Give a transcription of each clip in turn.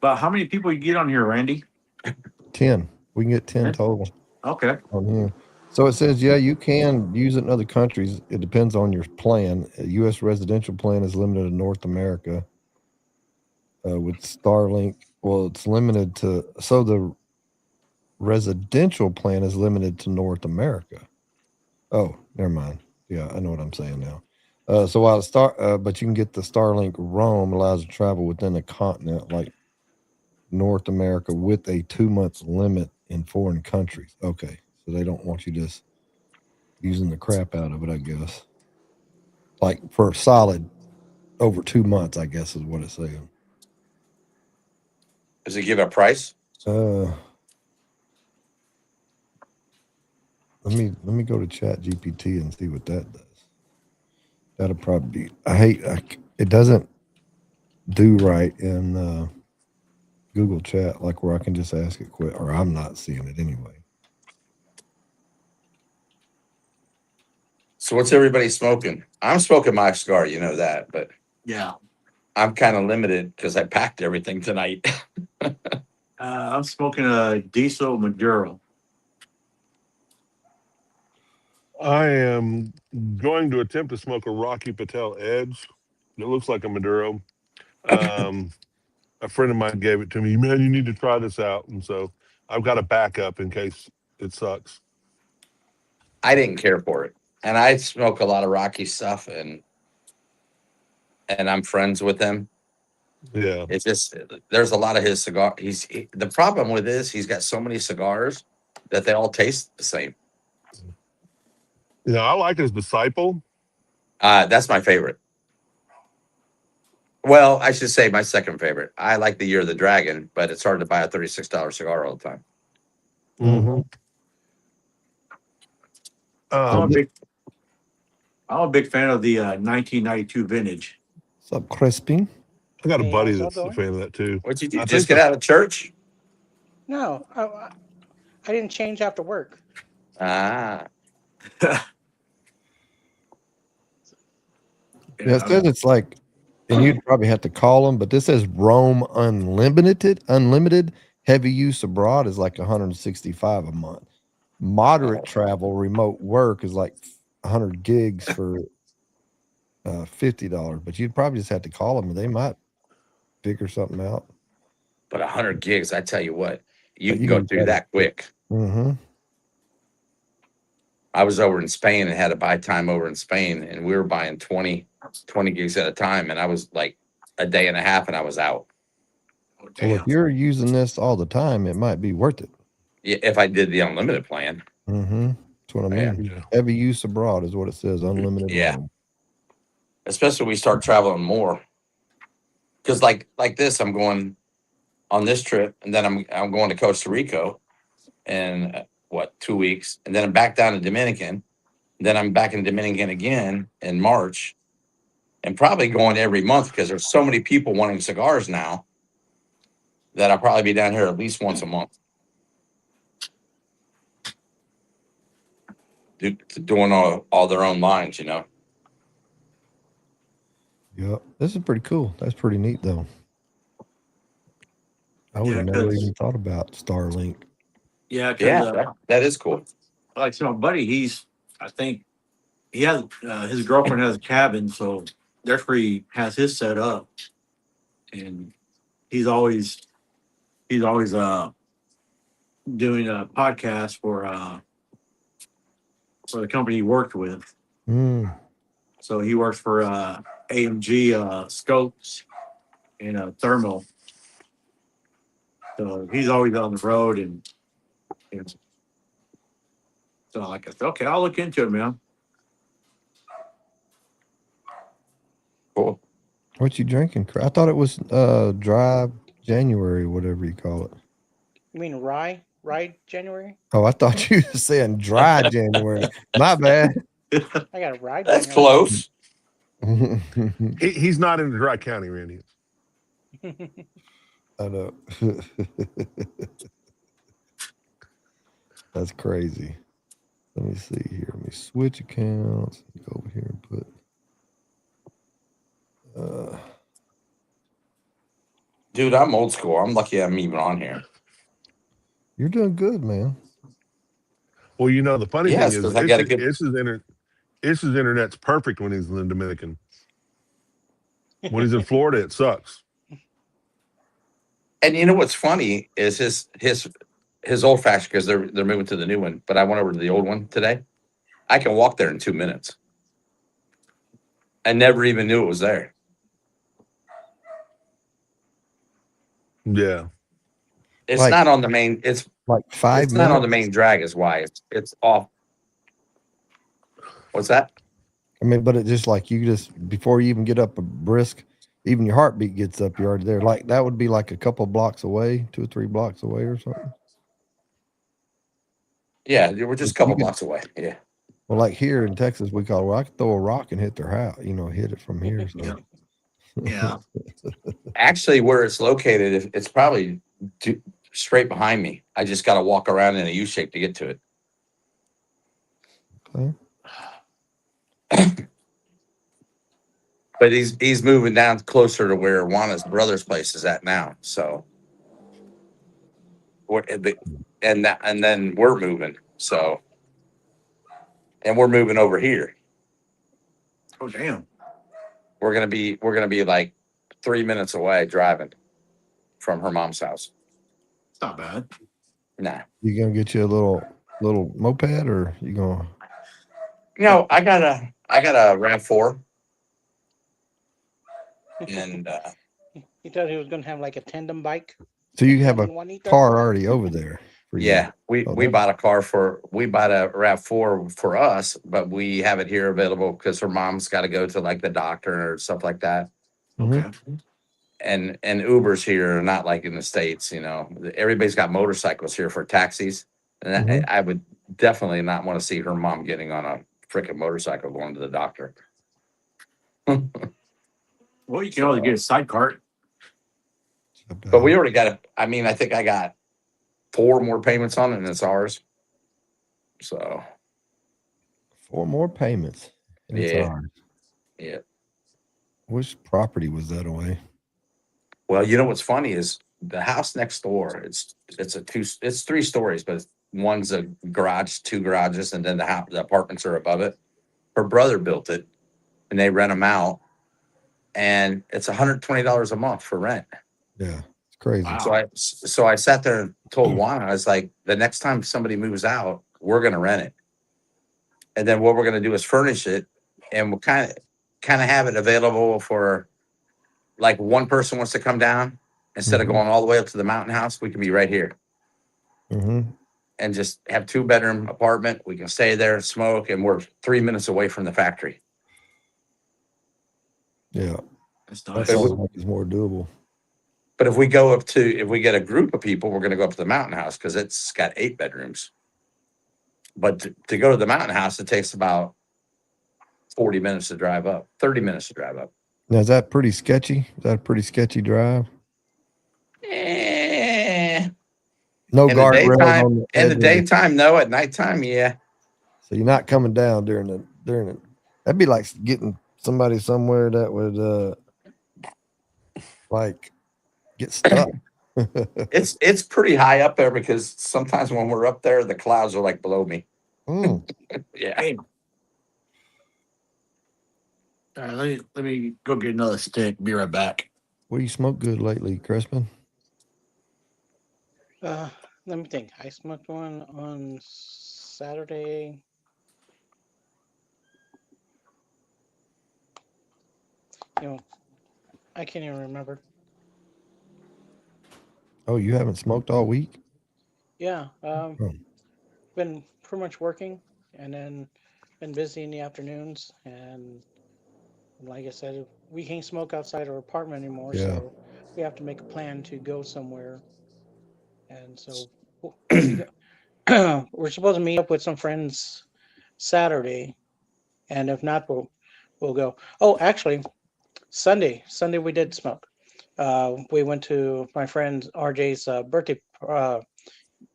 But how many people you get on here, Randy? 10. We can get 10 10? total Okay. on here. So it says, yeah, you can use it in other countries. It depends on your plan. A U.S. residential plan is limited to North America. With Starlink, well, it's limited to, so the residential plan is limited to North America. Oh, never mind. Yeah, I know what I'm saying now. So while but you can get the Starlink Roam allows you to travel within a continent like North America with a 2 month limit in foreign countries. Okay, so they don't want you just using the crap out of it, I guess. Like for a solid over 2 months, I guess is what it's saying. Does it give a price? Uh, let me go to Chat GPT and see what that does. That'll probably be. It doesn't do right in Google Chat, like where I can just ask it quick, or I'm not seeing it anyway. So what's everybody smoking? I'm smoking my cigar, you know that, but Yeah. I'm kind of limited because I packed everything tonight. I'm smoking a diesel Maduro. I am going to attempt to smoke a Rocky Patel Edge. It looks like a Maduro. Um, a friend of mine gave it to me. Man, you need to try this out. And so I've got a backup in case it sucks. I didn't care for it, and I smoke a lot of Rocky stuff, and I'm friends with him. Yeah. It's just there's a lot of his cigar. The problem with this, he's got so many cigars that they all taste the same. I like his Disciple. That's my favorite. Well, I should say my second favorite. I like the Year of the Dragon, but it's hard to buy a $36 cigar all the time. Mm-hmm. I'm a Um, big I'm a big fan of the 1992 vintage. What's up, Crispin? I got a Hey, buddy how's y'all that's a doing? fan of that too. What'd you do? I Just think get the out of church? No, I didn't change after work. Ah, Yeah, it says it's like, and you'd probably have to call them, but this says Roam Unlimited. Heavy use abroad is like 165 a month. Moderate travel, remote work is like 100 gigs for $50. But you'd probably just have to call them, and they might figure something out. but 100 gigs, I tell you what, you But can you go can through that quick. Mm-hmm. I was over in Spain and had to buy time over in Spain, and we were buying 20 gigs at a time, and I was like a day and a half, and I was out. Oh, Well, if damn. you're using this all the time, it might be worth it. Yeah, if I did the unlimited plan. Mm-hmm. That's what I Yeah. mean. yeah. Heavy use abroad is what it says. Unlimited Yeah. roam. Especially we start traveling more, because like this, I'm going on this trip, and then I'm going to Costa Rica in 2 weeks, and then I'm back down to Dominican, and then I'm back in Dominican again in March, and probably going every month because there's so many people wanting cigars now that I'll probably be down here at least once a month, doing all their own lines, you know. Yep. This is pretty cool. That's pretty neat, though. I would Yeah, have never because even thought about Starlink. yeah, because Yeah, that is cool. like so my buddy, I think he has his girlfriend has a cabin, so therefore he has his set up, and he's always he's always doing a podcast for the company he worked with. Mm. So he works for AMG Scopes in Thermal. So he's always on the road, and so like I said, okay, I'll look into it, man. Cool. What you drinking? I thought it was dry January, whatever you call it. You mean rye? Rye January? Oh, I thought you were saying dry January. My bad. I got a rye That's January. close. He's not in the Dry County, Randy. I know. That's crazy. Let me see here. Let me switch accounts. Go over here and put. Dude, I'm old school. I'm lucky I'm even on here. You're doing good, man. Well, you know, the funny thing Yes, is, because I got a good. Ish's internet's perfect when he's in the Dominican. When he's in Florida, it sucks. And you know what's funny is his old fashioned, because they're moving to the new one. But I went over to the old one today. I can walk there in 2 minutes. I never even knew it was there. Yeah. It's Like- not on the main. Like 5 It's minutes. not on the main drag. Is why it's off. What's that? I mean, but it just like you just before you even get up a brisk, even your heartbeat gets up, you're already there. Like that would be like a couple blocks away, 2 or 3 blocks away or something. Yeah, we're just a couple blocks away. Yeah. Well, like here in Texas, we call it, well, I could throw a rock and hit their house, hit it from here. So. Yeah. Actually, where it's located, it's probably straight behind me. I just got to walk around in a U shape to get to it. Okay. But he's moving down closer to where Juana's brother's place is at now. So, and then we're moving. So, and we're moving over here. Oh damn. We're gonna be like 3 minutes away driving from her mom's house. It's not bad. Nah. You gonna get you a little moped, or you gonna? I got a RAV4, and He thought he was gonna have like a tandem bike. So you have a Juanita. car already over there. For you. yeah, we Oh, bought a RAV4 for us, but we have it here available because her mom's got to go to like the doctor or stuff like that. Mhm. Okay. And Ubers here are not like in the States. Everybody's got motorcycles here for taxis, and Mhm. I would definitely not want to see her mom getting on a freaking motorcycle going to the doctor. Well, you can always get a side cart. But we already got it. I mean, I think I got 4 more payments on it, and it's ours. So 4 more payments. And it's Yeah. ours. yeah. Which property was that away? Well, you know what's funny is the house next door. It's 3 stories, but one's a garage, 2 garages, and then the apartments are above it. Her brother built it, and they rent them out, and it's $120 a month for rent. Yeah, it's crazy. Wow. So I sat there and told Juana, I was like, the next time somebody moves out, we're gonna rent it, and then what we're gonna do is furnish it, and we'll kind of have it available for like one person wants to come down instead of Mhm. going all the way up to the mountain house. We can be right here Mm-hmm. and just have 2-bedroom apartment. We can stay there and smoke, and we're 3 minutes away from the factory. Yeah, That's that nice. sounds like it's more doable. But if we get a group of people, we're going to go up to the mountain house because it's got 8 bedrooms. But to go to the mountain house, it takes about 40 minutes to drive up, 30 minutes to drive up. Now, is that pretty sketchy? Is that a pretty sketchy drive? No In the guardrails daytime, on the edge of the- daytime, no. At nighttime, yeah. So you're not coming down during it. That'd be like getting somebody somewhere that would like get stuck. It's pretty high up there because sometimes when we're up there, the clouds are like below me. Mm. Yeah. Hey. All right, let me go get another stick. Be right back. What do you smoke good lately, Crispin? Let me think. I smoked one on Saturday. I can't even remember. Oh, you haven't smoked all week? Yeah. Oh. Been pretty much working, and then been busy in the afternoons. And like I said, we can't smoke outside our apartment anymore, Yeah. so we have to make a plan to go somewhere. And so we're supposed to meet up with some friends Saturday, and if not, we'll go. Oh, actually, Sunday we did smoke. We went to my friend RJ's birthday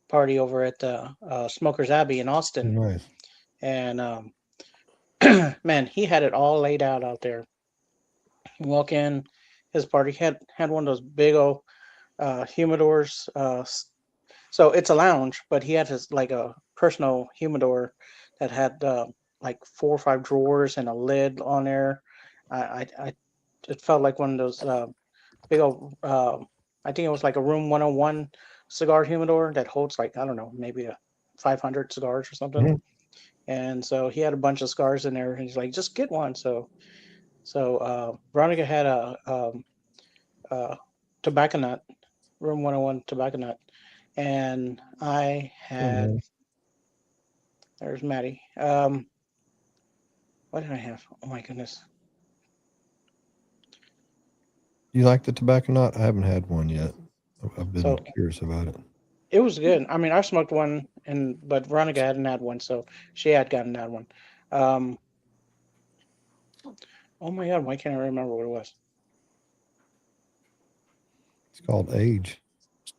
party over at the Smokers Abbey in Austin, Nice. and man, he had it all laid out there. You walk in, his party. Had one of those big old humidors. So it's a lounge, but he had his like a personal humidor that had like 4 or 5 drawers and a lid on there. I it felt like one of those big old. I think it was like a Room 101 cigar humidor that holds like, I don't know, maybe 500 cigars or something. Mhm. And so he had a bunch of cigars in there, and he's like, just get one. So Veronica had a tobacco nut, Room 101 tobacco nut, and I Oh, had. man. There's Maddie. What did I have? Oh my goodness. You like the tobacco nut? I haven't had one yet. I've been So curious about it. it was good. I mean, I smoked one, but Veronica hadn't had one, so she had gotten that one. Um, oh my God, why can't I remember what it was? It's called age.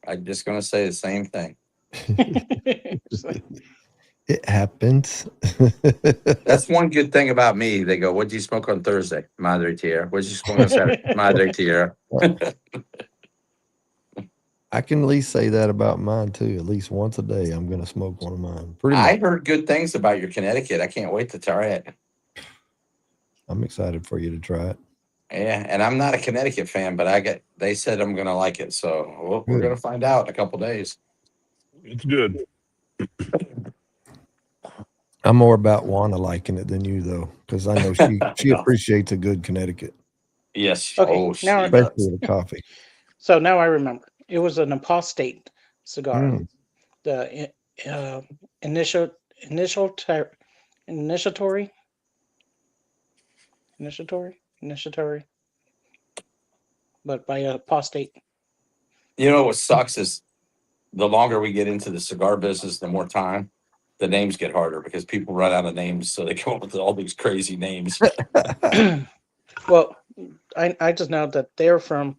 I'm just gonna say the same thing. So, It happens. That's one good thing about me. They go, "What did you smoke on Thursday?" Madre tierra. What did you smoke on Saturday? Madre tierra. I can at least say that about mine too. At least once a day, I'm going to smoke one of mine. Pretty I much. heard good things about your Connecticut. I can't wait to try it. I'm excited for you to try it. Yeah, and I'm not a Connecticut fan, but they said I'm gonna like it, so we're Good. gonna find out in a couple days. It's good. I'm more about Wanda liking it than you, though, because I know she No. appreciates a good Connecticut, Yes. Okay, Oh, now she especially does. with the coffee. so now I remember. It was an apostate cigar. Mm. The initial initiatory initiatory, but by apostate. You know what sucks is the longer we get into the cigar business, the more time the names get harder because people run out of names, so they come up with all these crazy names. Well, I just know that they're from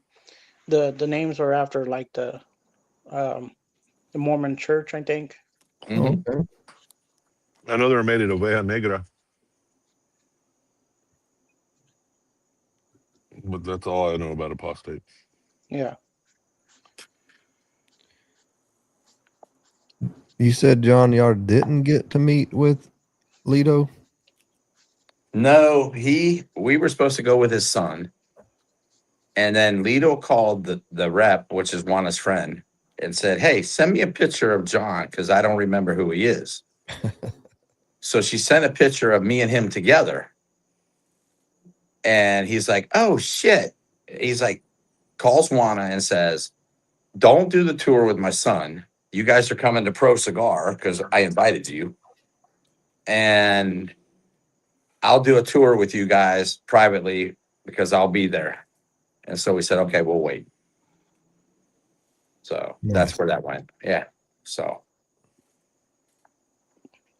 the names are after like um, the Mormon church, I think. Mhm. Okay. I know they're made at Oveja Negra, but that's all I know about apostate. Yeah. You said John Yard didn't get to meet with Lito. No, we were supposed to go with his son, and then Lido called the rep, which is Juana's friend, and said, "Hey, send me a picture of John because I don't remember who he is." So she sent a picture of me and him together, and he's like, "Oh shit!" He's like, calls Juana and says, "Don't do the tour with my son. You guys are coming to Pro Cigar because I invited you, and I'll do a tour with you guys privately because I'll be there." And so we said, "Okay, we'll wait." So that's Nice. where that went. Yeah. So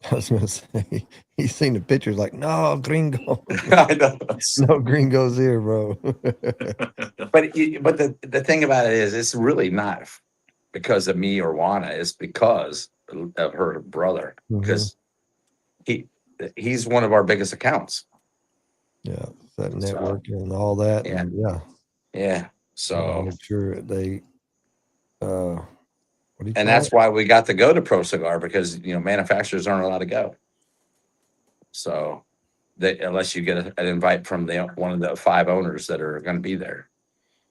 I was going to say, he's seen the pictures like, no, gringo. I know. No gringos here, bro. But the thing about it is, it's really not because of me or Juana. It's because of her brother. Mhm. Because he's one of our biggest accounts. Yeah, that So, networking and all that. yeah. And yeah, Yeah. So make sure they, what do you and call that's it? why we got to go to Pro Cigar because manufacturers aren't allowed to go. So unless you get an invite from one of the 5 owners that are going to be there.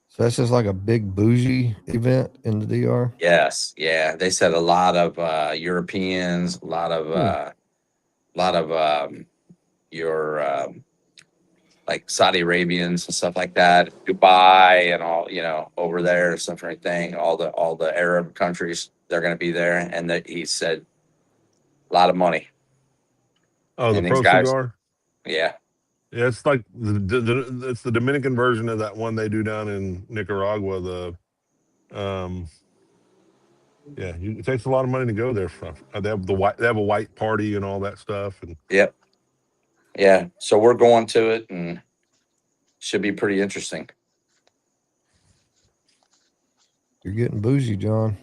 So that's just like a big bougie event in the DR. Yes, yeah. They said a lot of Europeans, a lot of your like Saudi Arabians and stuff like that, Dubai and all over there and stuff like thing. All the Arab countries, they're going to be there, and that he said a lot of money. Oh, the And these Pro guys, Cigar. yeah, Yeah, it's like it's the Dominican version of that one they do down in Nicaragua. It takes a lot of money to go there. They have they have a white party and all that stuff, and yep, yeah. So we're going to it, and should be pretty interesting. You're getting bougie, John.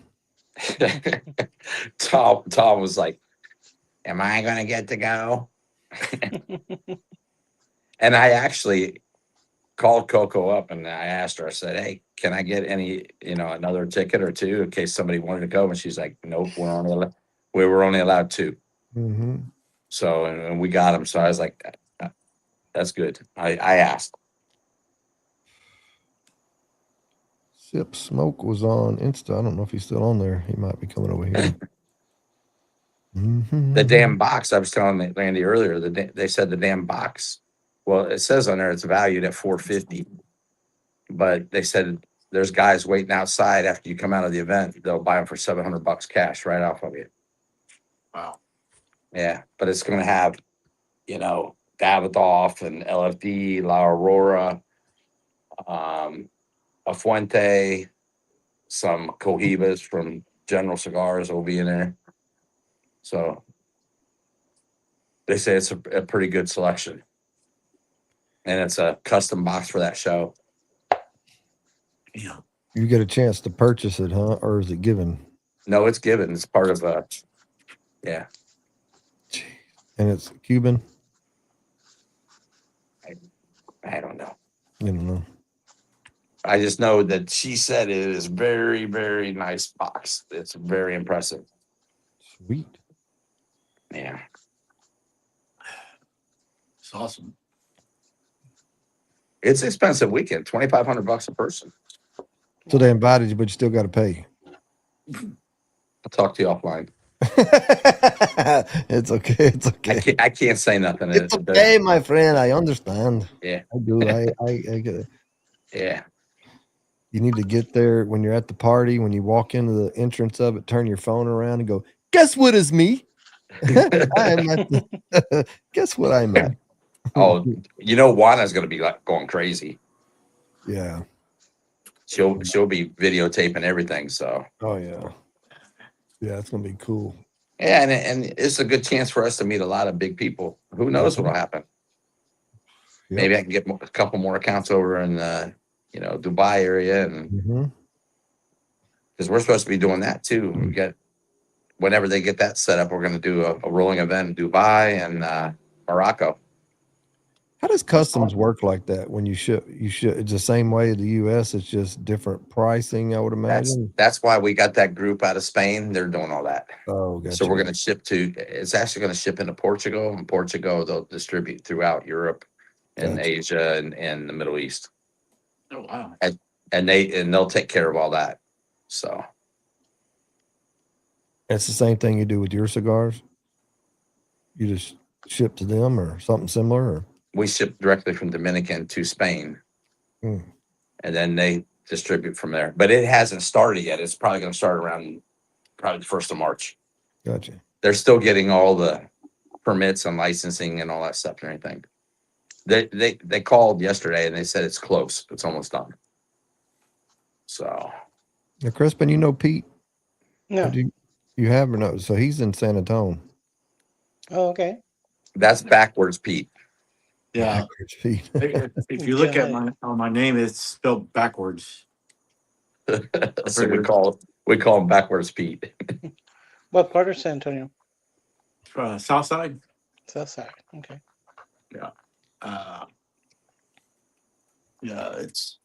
Tom was like, "Am I going to get to go?" And I actually, called Coco up and I asked her, I said, hey, can I get any, another ticket or two in case somebody wanted to go? And she's like, nope, we were only allowed two. Mm-hmm. So, and we got them. So I was like, that's good. I asked. Sip Smoke was on Insta. I don't know if he's still on there. He might be coming over here. The damn box, I was telling Randy earlier, they said the damn box. Well, it says on there it's valued at $450, but they said there's guys waiting outside after you come out of the event. They'll buy them for $700 cash right off of you. Wow. Yeah, but it's going to have, Davidoff and LFD, La Aurora, a Fuente, some Cohibas from General Cigars will be in there. So they say it's a pretty good selection. And it's a custom box for that show. Yeah. You get a chance to purchase it, huh? Or is it given? No, it's given. It's part of yeah. And it's Cuban? I don't know. You don't know. I just know that she said it is very, very nice box. It's very impressive. Sweet. Yeah. It's awesome. It's expensive weekend, $2,500 a person. So they invited you, but you still got to pay. I'll talk to you offline. It's okay. It's okay. I can't say nothing. It's okay, my friend. I understand. Yeah. I do. I get it. Yeah. You need to get there when you're at the party. When you walk into the entrance of it, turn your phone around and go, guess what is me? I am at the, guess what I'm at? Oh, Juana's going to be like going crazy. Yeah. She'll be videotaping everything. So. Oh, yeah. Yeah, it's going to be cool. Yeah, and it's a good chance for us to meet a lot of big people. Who knows what'll happen? Yep. Maybe I can get a couple more accounts over in Dubai area, and because we're supposed to be doing that too. We get whenever they get that set up, we're going to do a rolling event in Dubai and Morocco. How does customs work like that when you ship? It's the same way the U.S. It's just different pricing, I would imagine. That's why we got that group out of Spain. They're doing all that. Oh, gotcha. So we're going to ship it's actually going to ship into Portugal, and Portugal they'll distribute throughout Europe and Gotcha. Asia and the Middle East. Oh wow. And they'll take care of all that. So It's the same thing you do with your cigars. You just ship to them or something similar, or? We ship directly from Dominican to Spain, and then they distribute from there. But it hasn't started yet. It's probably going to start around probably the 1st of March. Gotcha. They're still getting all the permits and licensing and all that stuff and everything. They called yesterday and they said it's close. It's almost done. So. Now, Crispin, you know Pete? No. You have or no? So he's in San Antonio. Oh, okay. That's backwards, Pete. Yeah. Backwards Pete. If you look at my name, it's spelled backwards. So we call him backwards Pete. What part of San Antonio? South side. South side. Okay. Yeah. Yeah, it's.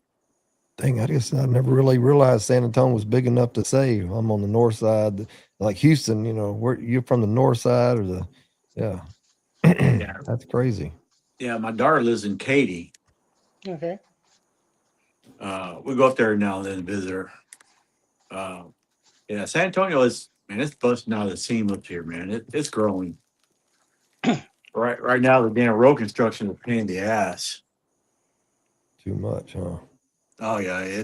Dang, I guess I never really realized San Antonio was big enough to say I'm on the north side, like Houston. Where you're from the north side or the, yeah. Yeah. That's crazy. Yeah, my daughter lives in Katy. Okay. We go up there now and then visit her. Yeah, San Antonio is, man, it's busting out of the seam up here, man. It's growing. Right now, the damn road construction is a pain in the ass. Too much, huh? Oh yeah,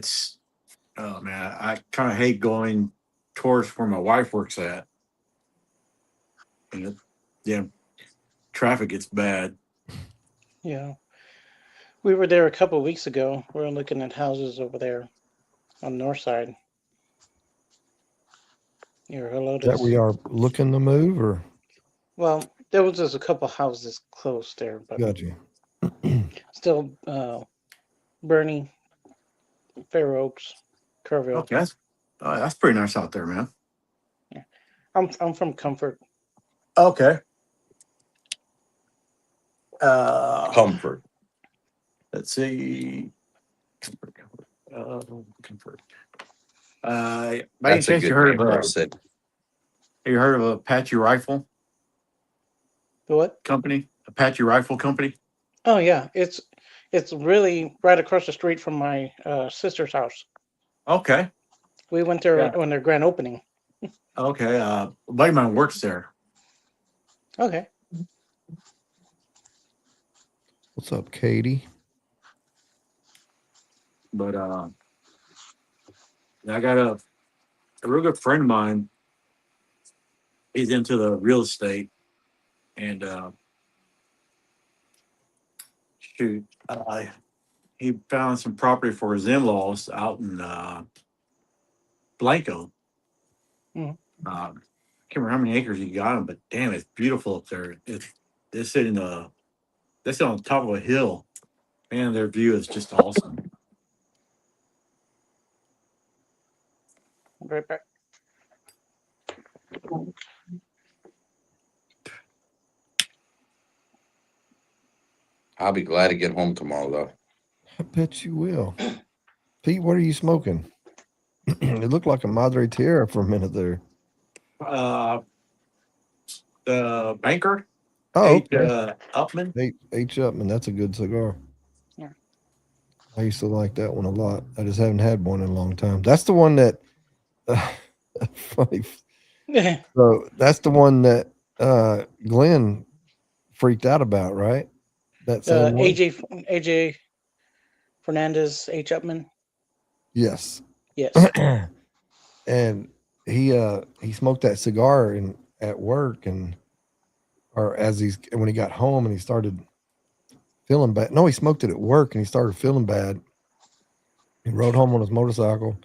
oh man, I kind of hate going towards where my wife works at. And damn traffic gets bad. Yeah. We were there a couple of weeks ago. We were looking at houses over there on the north side. Near Helotes. That we are looking to move, or? Well, there was just a couple houses close there, but Gotcha. still Bernie, Fair Oaks, Kerrville. Okay, that's pretty nice out there, man. Yeah. I'm from Comfort. Okay. Comfort. Let's see. Comfort. By any That's a chance good you heard name of for a a city. you heard of Apache Rifle The what? Company? Apache Rifle Company. Oh yeah, it's really right across the street from my sister's house. Okay. We went there Yeah. on their grand opening. Okay. A buddy of mine works there. Okay. What's up, Katie? But I got a real good friend of mine. He's into the real estate, and shoot, he found some property for his in-laws out in Blanco. Mhm. I can't remember how many acres he got 'em, but damn, it's beautiful up there. They're sitting they sit on top of a hill. Man, their view is just awesome. Right back. I'll be glad to get home tomorrow, though. I bet you will. Pete, what are you smoking? It looked like a Madre Tierra for a minute there. The banker, Oh, H. Upman. H. Upman. That's a good cigar. Yeah. I used to like that one a lot. I just haven't had one in a long time. That's the one that, funny. So that's the one that Glenn freaked out about, right? That same one? AJ Fernandez H. Upman. Yes. Yes. And he smoked that cigar at work when he got home and he started feeling bad. No, he smoked it at work and he started feeling bad. He rode home on his motorcycle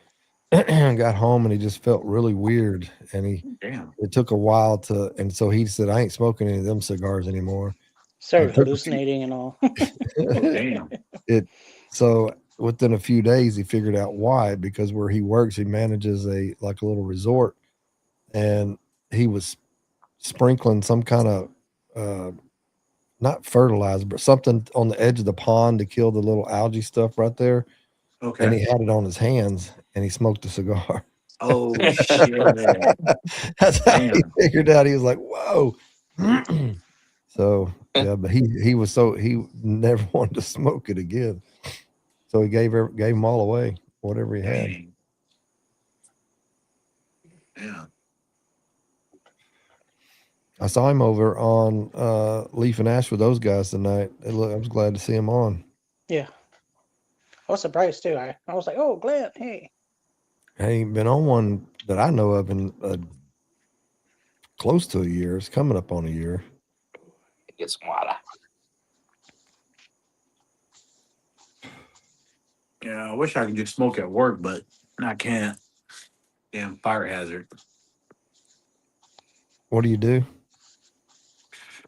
and got home and he just felt really weird. And Damn. it took a while and so he said, I ain't smoking any of them cigars anymore. Started It took a few- hallucinating and all. Oh, damn. So within a few days he figured out why, because where he works, he manages a little resort, and he was sprinkling some kind of not fertilizer, but something on the edge of the pond to kill the little algae stuff right there. Okay. And he had it on his hands and he smoked a cigar. Oh shit. That's how he Damn. figured out. He was like, whoa. So yeah, but he never wanted to smoke it again. So he gave them all away, whatever he had. Dang. Yeah. I saw him over on Leaf and Ash with those guys tonight. I was glad to see him on. Yeah. I was surprised too. I was like, oh, Glenn, hey. I ain't been on one that I know of in close to a year. It's coming up on a year. Get some water. Yeah, I wish I could just smoke at work, but I can't. Damn fire hazard. What do you do?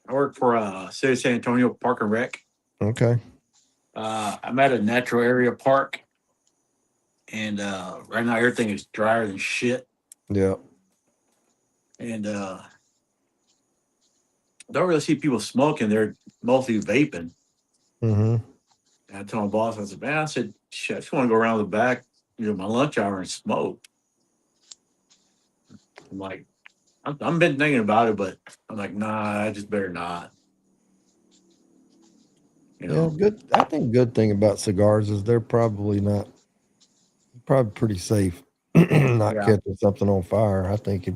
I work for City of San Antonio Park and Rec. Okay. I'm at a natural area park, and right now everything is drier than shit. Yeah. And don't really see people smoking. They're mostly vaping. Mm-hmm. And I told my boss, I said, man, shit, I just want to go around the back, my lunch hour and smoke. I'm like, I've been thinking about it, but I'm like, nah, I just better not. Yeah, good. I think good thing about cigars is they're probably pretty safe, not Yeah. catching something on fire. I think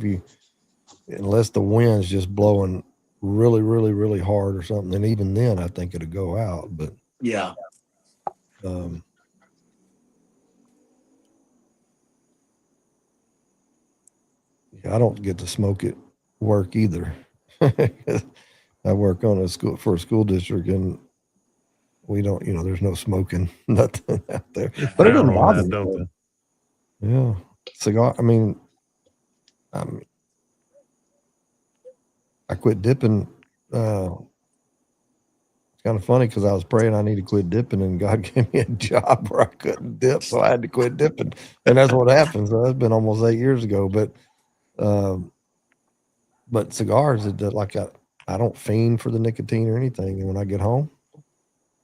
unless the wind's just blowing really, really, really hard or something, and even then, I think it'll go out. But Yeah. I don't get to smoke at work either. I work on for a school district, and we don't, there's no smoking, nothing out there. But it doesn't Frown on bother that, me. don't they? Yeah, cigar. I mean, I quit dipping. It's kind of funny because I was praying I need to quit dipping, and God gave me a job where I couldn't dip, so I had to quit dipping, and that's what happened. So that's been almost 8 years ago. But cigars, I don't fiend for the nicotine or anything. And when I get home,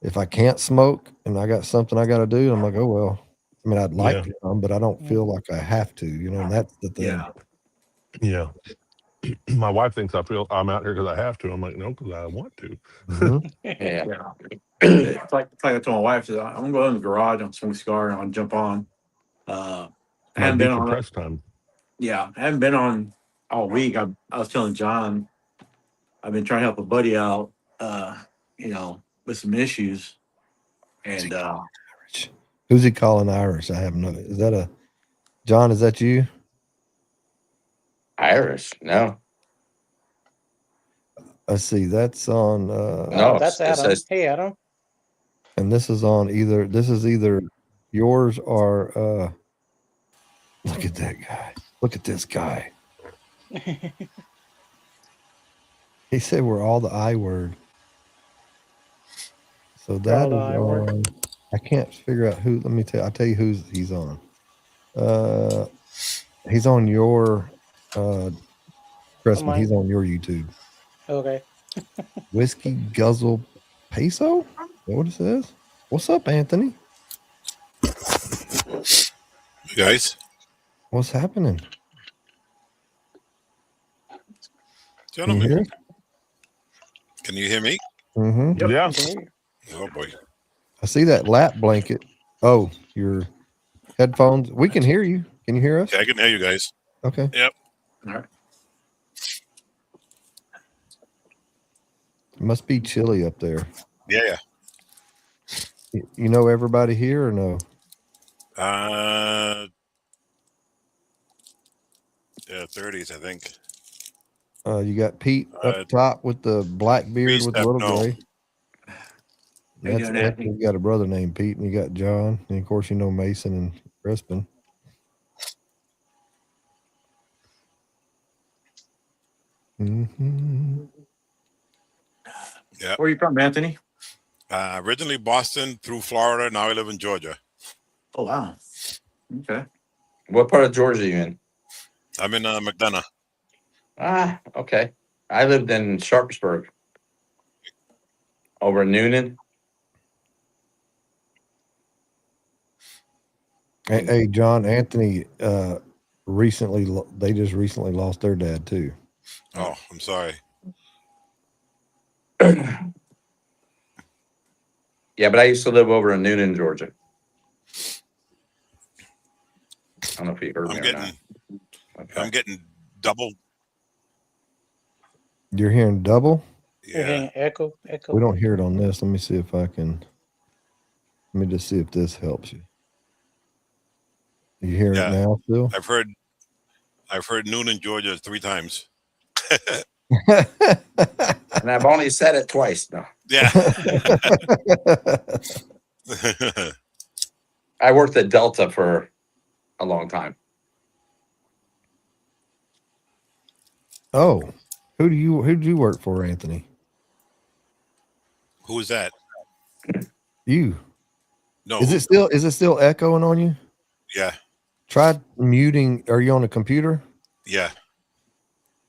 if I can't smoke and I got something I got to do, I'm like, oh well. I mean, I'd like Yeah. to, but I don't feel like I have to. And that's the thing. Yeah. Yeah. My wife thinks I'm out here because I have to. I'm like, no, because I want to. Mhm. Yeah. Yeah. It's like I told my wife, I'm gonna go in the garage on smoke cigar and I'll jump on. I My haven't been on it. decompress time. Yeah, I haven't been on all week. I was telling John, I've been trying to help a buddy out, uh, with some issues. And Who's he calling Irish? I have no. Is that a John? Is that you? Irish. No. Let's see. That's on. No, That's it Adam. says Hey, Adam. And this is on either. This is either yours or. Look at that guy. Look at this guy. He said we're all the I word. So We're all that the is I word. on. I can't figure out who. Let me tell. I'll tell you who's he's on. He's on your. Cressman. mine. He's on your YouTube. Okay. Whiskey Guzzle Peso. Is that what it says? What's up, Anthony? Guys, What's happening? Can you gentlemen, hear us? can you hear me? Mm-hmm. Yep. Yeah. I can hear you. Oh boy. I see that lap blanket. Oh, your headphones. We can hear you. Can you hear us? Yeah, I can hear you guys. Okay. Yep. all right. It must be chilly up there. Yeah, You know everybody here or no? yeah. 30s, I think. You got Pete up Uh, top with the black beard with the Step, little no. gray. How you That's doing, Anthony? You got a brother named Pete, and you got John, and of course you know Mason and Crispin. Mm-hmm. Yeah. Where are you from, Anthony? Originally Boston through Florida. Now I live in Georgia. Oh wow. Okay. what part of Georgia are you in? I'm in McDonough. Ah, okay. I lived in Sharpsburg. Over in Noonan. Hey, John, Anthony. They just recently lost their dad too. Oh, I'm sorry. Yeah, but I used to live over in Noonan, Georgia. I don't know if you heard me I'm or getting not. Okay. I'm getting double. You're hearing double. You're Yeah. hearing echo. We don't hear it on this. Let me see if I can. Let me just see if this helps you. You hear Yeah. it now still? I've heard Noonan, Georgia 3 times. And I've only said it twice. No, Yeah. I worked at Delta for a long time. Oh, who did you work for, Anthony? Who is that? You. No. Is it still echoing on you? Yeah. Try muting. Are you on a computer? Yeah.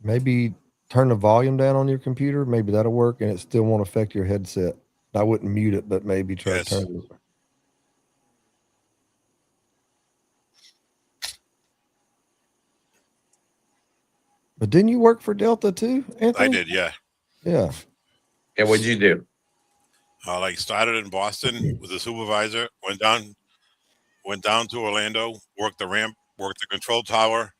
Maybe turn the volume down on your computer. Maybe that'll work, and it still won't affect your headset. I wouldn't mute it, but maybe try Yes. to turn it. But didn't you work for Delta too, Anthony? I did. Yeah. Yeah. Yeah, what'd you do? Started in Boston with a supervisor. Went down to Orlando. Worked the ramp. Worked the control tower.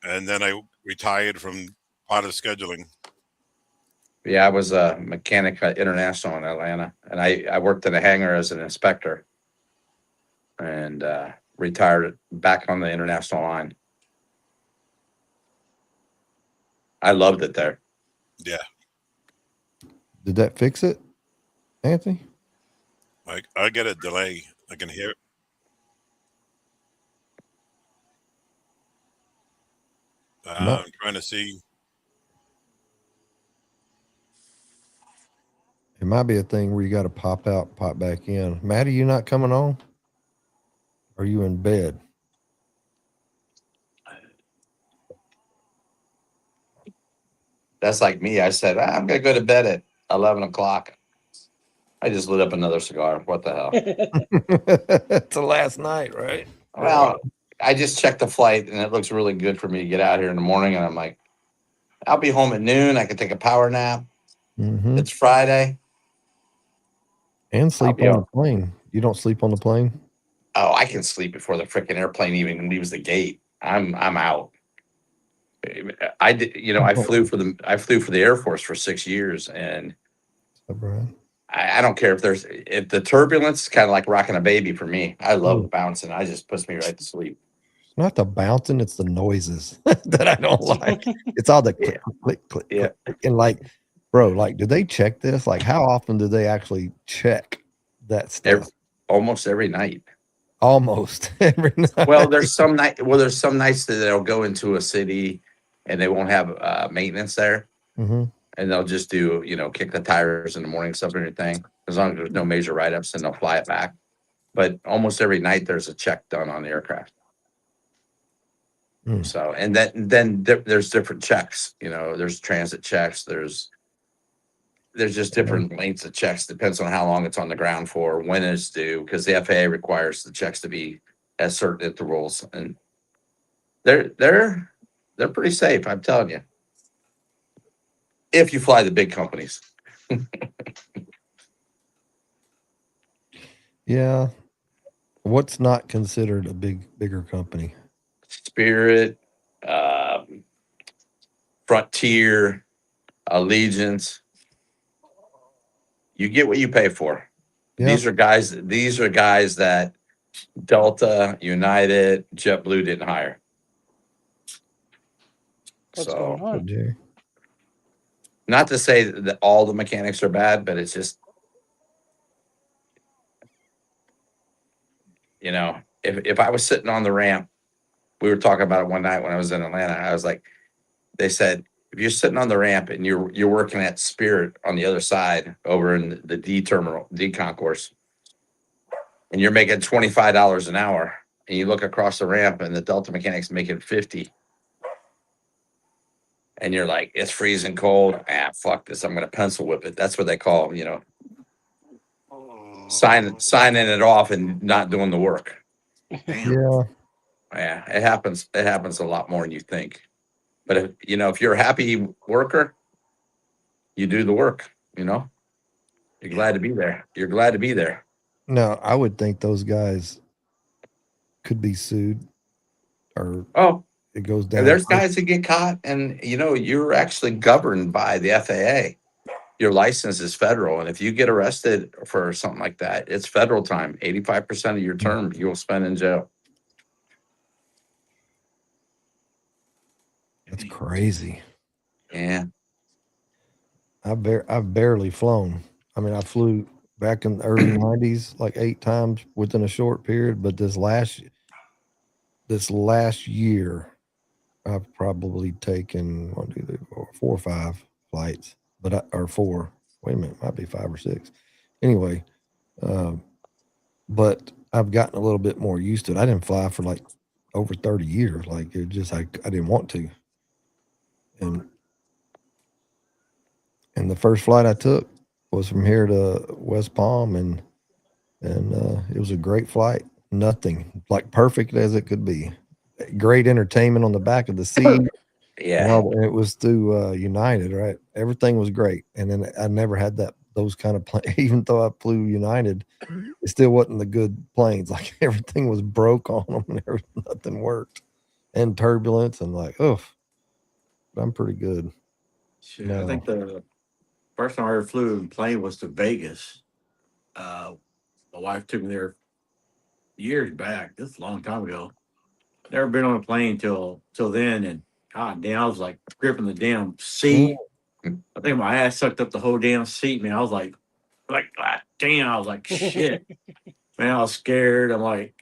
And then I retired from part of scheduling. Yeah, I was a mechanic at International in Atlanta, and I worked in a hangar as an inspector, and retired back on the international line. I loved it there. Yeah. Did that fix it, Anthony? I get a delay. I can hear it. No. I'm trying to see. It might be a thing where you got to pop out, pop back in. Maddie, you not coming on? Are you in bed? That's like me. I said I'm gonna go to bed at 11 o'clock. I just lit up another cigar. What the hell? It's the last night, right? Well, I just checked the flight, and it looks really good for me to get out here in the morning. And I'm like, I'll be home at noon. I can take a power nap. Mm-hmm. It's Friday. And sleep be on all- the plane. You don't sleep on the plane? Oh, I can sleep before the freaking airplane even leaves the gate. I'm out. I did, I flew for the Air Force for 6 years, and So, Brian. I don't care if the turbulence is kind of like rocking a baby for me. I love Mm. bouncing. I just puts me right to sleep. It's not the bouncing, it's the noises that I don't like. It's all the click, Yeah. click, click, Yeah. click. And like, bro, like, do they check this? Like, how often do they actually check that stuff? Almost every night. Almost every night. Well, there's some nights that they'll go into a city and they won't have maintenance there, Mm-hmm. and they'll just do kick the tires in the morning, stuff and everything. As long as there's no major write-ups, then they'll fly it back. But almost every night there's a check done on the aircraft. Mm. So, and then there's different checks. There's transit checks. There's just different lengths of checks. Depends on how long it's on the ground for, when it's due, because the FAA requires the checks to be at certain intervals, and they're pretty safe. I'm telling you, if you fly the big companies. Yeah. What's not considered a bigger company? Spirit, Frontier, Allegiance. You get what you pay for. Yeah. These are guys that Delta, United, JetBlue didn't hire. What's going on? Jerry. Not to say that all the mechanics are bad, but it's just, if I was sitting on the ramp, we were talking about it one night when I was in Atlanta. I was like, they said, if you're sitting on the ramp and you're working at Spirit on the other side over in the D terminal, D concourse, and you're making $25 an hour, and you look across the ramp and the Delta mechanic's making 50, and you're like, it's freezing cold. Fuck this. I'm gonna pencil whip it. That's what they call, signing it off and not doing the work. Damn. Yeah. Yeah, it happens. It happens a lot more than you think. But if you're a happy worker, you do the work. You're glad to be there. You're glad to be there. No, I would think those guys could be sued, or Oh, it goes down. there's guys that get caught, and you're actually governed by the FAA. Your license is federal, and if you get arrested for something like that, it's federal time. 85% of your term you will spend in jail. That's crazy. Yeah. I've barely flown. I mean, I flew back in the early '90s like 8 times within a short period, but this last year, I've probably taken 1, 2, 3, 4, 4 or 5 flights, or 4. Wait a minute, might be 5 or 6. Anyway, but I've gotten a little bit more used to it. I didn't fly for like over 30 years. Like it just I didn't want to. And the first flight I took was from here to West Palm, and it was a great flight. Nothing, like perfect as it could be. Great entertainment on the back of the seat. Yeah. And it was through United, right? Everything was great, and then I never had those kind of planes. Even though I flew United, it still wasn't the good planes. Like everything was broke on them, and nothing worked, and turbulence, and like, oof. But I'm pretty good. Shit, I think the first time I ever flew in plane was to Vegas. My wife took me there years back. This is a long time ago. Never been on a plane till then, and god damn, I was like gripping the damn seat. I think my ass sucked up the whole damn seat, man. I was like god damn. I was like, shit, man. I was scared. I'm like,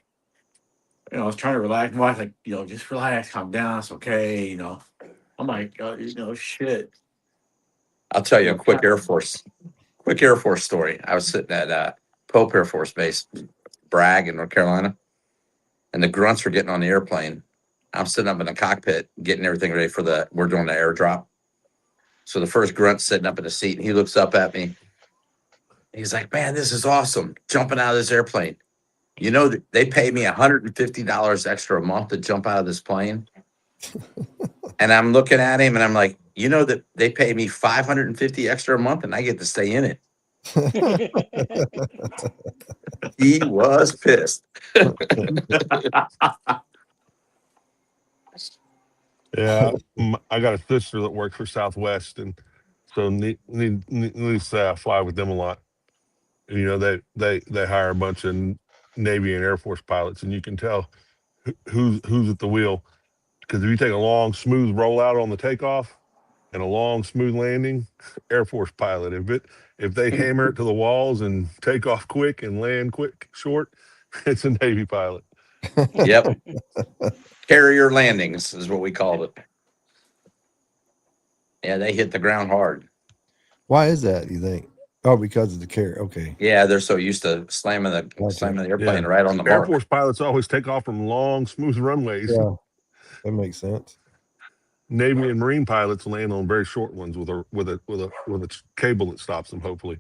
I was trying to relax. My wife's like, just relax, calm down. It's okay. I'm like, shit. I'll tell you a quick Air Force story. I was sitting at Pope Air Force Base, Bragg in North Carolina, and the grunts were getting on the airplane. I'm sitting up in the cockpit getting everything ready we're doing the airdrop. So the first grunt's sitting up in the seat, and he looks up at me, He's like, man, this is awesome. Jumping out of this airplane. You know, they pay me $150 extra a month to jump out of this plane. And I'm looking at him and I'm like, you know that they pay me $550 extra a month and I get to stay in it. He was pissed. Yeah, I got a sister that works for Southwest, and so needs to fly with them a lot. And, you know, they hire a bunch of Navy and Air Force pilots, and you can tell who's at the wheel, because if you take a long, smooth rollout on the takeoff and a long, smooth landing, Air Force pilot. If they hammer it to the walls and take off quick and land quick, short, it's a Navy pilot. Yep. Carrier landings is what we called it. Yeah, they hit the ground hard. Why is that, you think? Oh, because of the carrier. Okay. Yeah, they're so used to slamming the airplane Yeah. right on the Air mark. Force pilots always take off from long, smooth runways. Yeah, that makes sense. Navy and Marine pilots land on very short ones with a cable that stops them. Hopefully,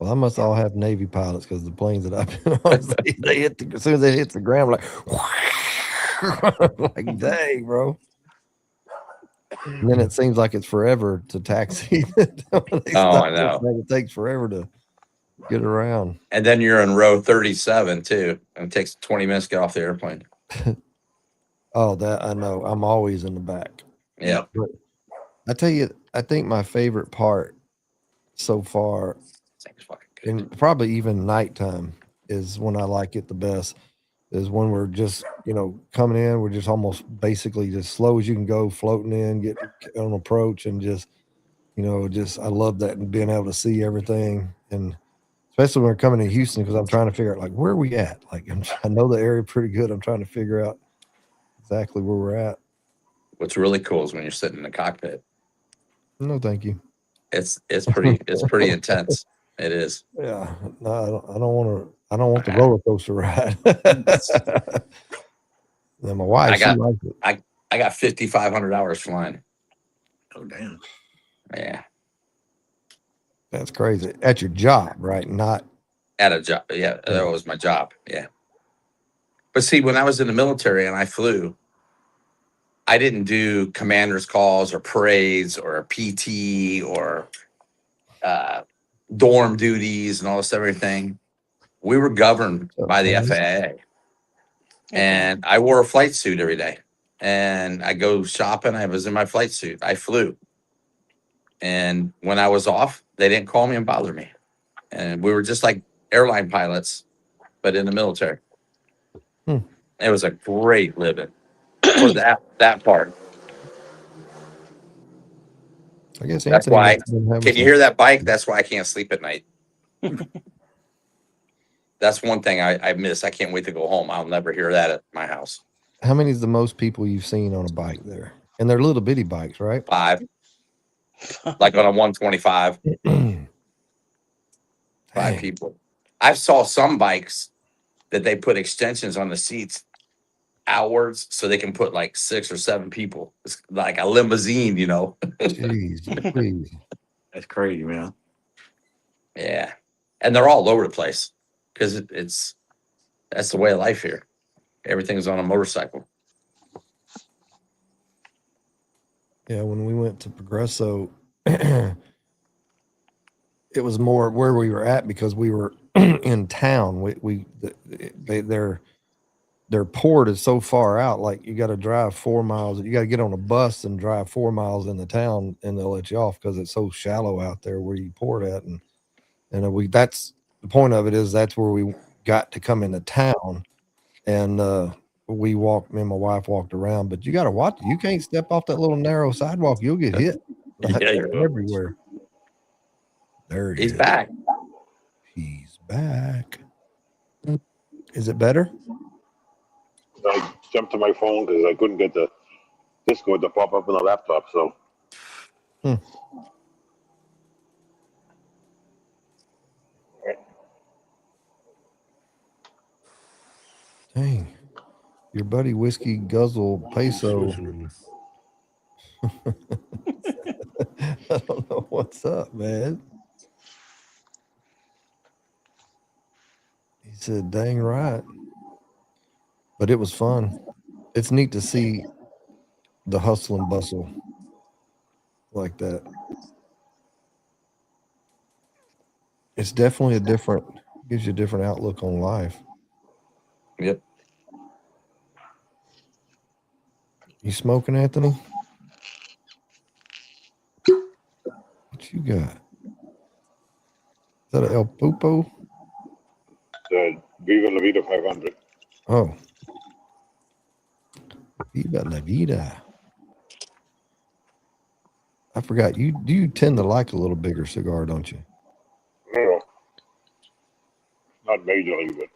Well, I must all have Navy pilots because the planes that I've been on, they hit as soon as they hit the ground, like, like dang, bro. And then it seems like it's forever to taxi. I know. It takes forever to get around. And then you're in row 37 too, and it takes 20 minutes to get off the airplane. Oh, that I know. I'm always in the back. Yeah. But I tell you, I think my favorite part so far, and probably even nighttime, is when I like it the best, is when we're just, coming in, we're just almost basically just slow as you can go, floating in, get on approach, and just, I love that, and being able to see everything. And especially when we're coming to Houston, because I'm trying to figure out, like, where are we at? Like, I know the area pretty good. I'm trying to figure out exactly where we're at. What's really cool is when you're sitting in the cockpit. No, thank you. It's pretty intense. It is. Yeah, no, I don't want the roller coaster ride. Then my wife, she likes it. I got 5,500 hours flying. Oh damn. Yeah. That's crazy. At your job, right? Not At a job. Yeah, that was my job. Yeah. But see, when I was in the military and I flew, I didn't do commander's calls or parades or PT or dorm duties and all this everything. We were governed by the FAA. And I wore a flight suit every day. And I go shopping. I was in my flight suit. I flew. And when I was off, they didn't call me and bother me. And we were just like airline pilots, but in the military. It was a great living for that part. I guess that's why. Can you hear that bike? That's why I can't sleep at night. That's one thing I miss. I can't wait to go home. I'll never hear that at my house. How many is the most people you've seen on a bike there? And they're little bitty bikes, right? 5. Like on a 125. 5 people. I saw some bikes that they put extensions on the seats outwards so they can put like 6 or 7 people. It's like a limousine, Jeez, please. That's crazy, man. Yeah. And they're all over the place because that's the way of life here. Everything's on a motorcycle. Yeah, when we went to Progresso, it was more where we were at because we were in town. Their port is so far out. Like you got to drive 4 miles. You got to get on a bus and drive 4 miles in the town, and they'll let you off because it's so shallow out there where you port at. And that's the point of it, is that's where we got to come into town, and me and my wife walked around. But you got to watch. You can't step off that little narrow sidewalk. You'll get hit. Everywhere. There he is. Back. He's back. Is it better? I jumped to my phone because I couldn't get the Discord to pop up on the laptop. So, Dang, your buddy Whiskey Guzzle Peso. I don't know what's up, man. He said, "Dang right." But it was fun. It's neat to see the hustle and bustle like that. It's definitely gives you a different outlook on life. Yep. You smoking, Anthony? What you got? Is that a El Pupo? The Viva La Vida 500. Oh. Viva la vida. I forgot. You tend to like a little bigger cigar, don't you? I don't know. Not majorly, but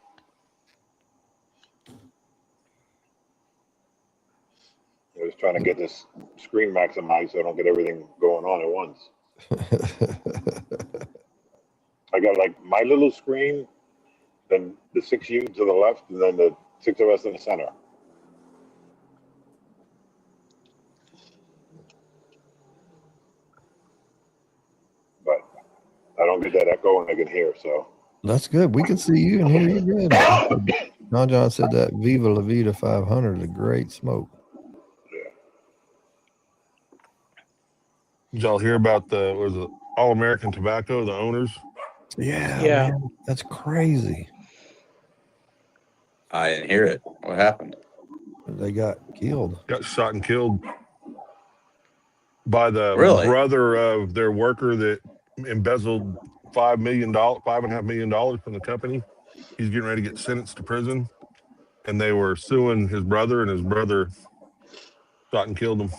I was trying to get this screen maximized so I don't get everything going on at once. I got like my little screen, then the 6 you to the left, and then the 6 of us in the center. But I don't get that echo and I can hear, so. That's good. We can see you and hear you good. John said that Viva La Vida 500 is a great smoke. Yeah. Did y'all hear about the All American Tobacco, the owners? Yeah, Yeah. man, that's crazy. I didn't hear it. What happened? They got killed. Got shot and killed by the Really? brother of their worker that embezzled $5.5 million from the company. He's getting ready to get sentenced to prison, and they were suing his brother, and his brother shot and killed him.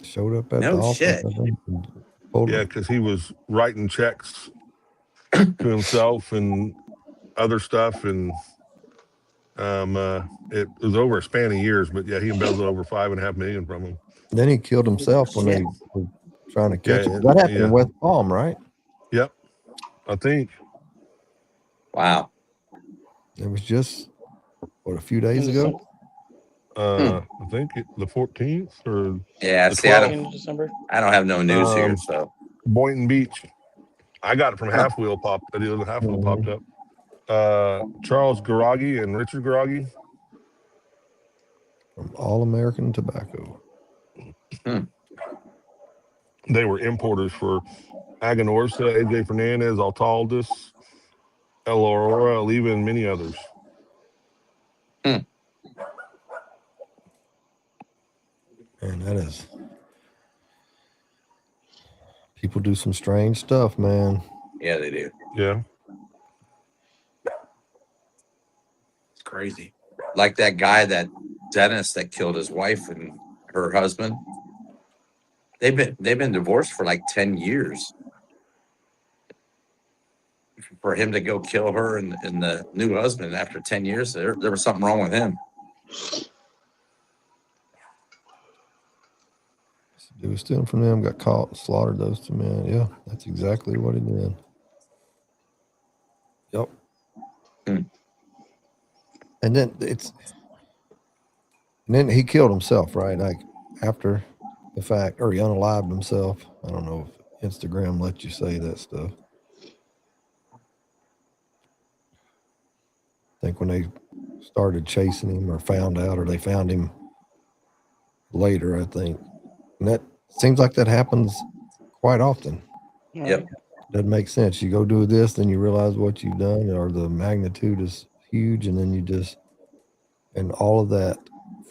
Showed up at No the office. shit. I think, and pulled Yeah, him. because he was writing checks to himself and other stuff, and it was over a span of years. But yeah, he embezzled over $5.5 million from him. Then he killed himself when they Shit. were trying to catch Yeah, him. That happened yeah. in West Palm, right? Yep, I think. Wow. It was just a few days In ago. I think the 14th or Yeah. the See, I 12th. 14th of December. don't have no news here, so Boynton Beach. I got it from Huh. Half Wheel popped. The other Half Wheel popped Mhm. up. Charles Garagi and Richard Garagi. From All American Tobacco. They were importers for Aganorsa, AJ Fernandez, Altaldis, El Aurora, Oliva, and many others. Man, that is. People do some strange stuff, man. yeah, they do. Yeah. It's crazy. Like that guy, that dentist that killed his wife and her husband. They've been divorced for like 10 years. For him to go kill her and the new husband after 10 years, there was something wrong with him. He was stealing from them, got caught, and slaughtered those two men. Yeah, that's exactly what he did. Yep. And then he killed himself, right? Like after the fact, or he unalived himself. I don't know if Instagram lets you say that stuff. I think when they started chasing him or found out, or they found him later, I think. And that seems like that happens quite often. Yep. Doesn't make sense. You go do this, then you realize what you've done, or the magnitude is huge, and then and all of that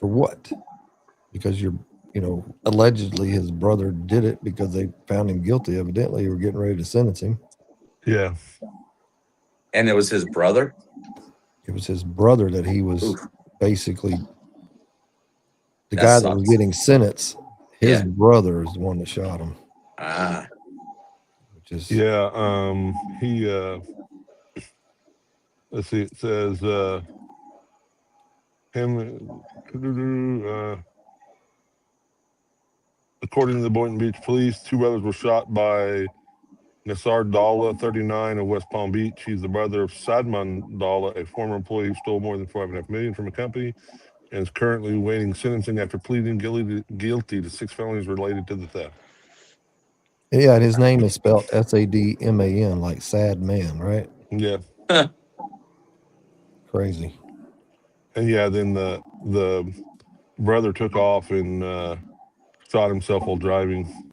for what? Because allegedly his brother did it because they found him guilty. Evidently, they were getting ready to sentence him. Yeah. And it was his brother. It was his brother that he was basically the That guy that was sucks. getting sentenced. His Yeah. brother is the one that shot him. Ah. Which is He let's see, it says him according to the Boynton Beach police, two brothers were shot by Nassar Dalla, 39, of West Palm Beach. He's the brother of Sadman Dalla, a former employee who stole more than $5.5 million from a company and is currently awaiting sentencing after pleading guilty to 6 felonies related to the theft. Yeah, and his name is spelled Sadman, like sad man, right? Yeah. Crazy. And yeah, then the brother took off and shot himself while driving.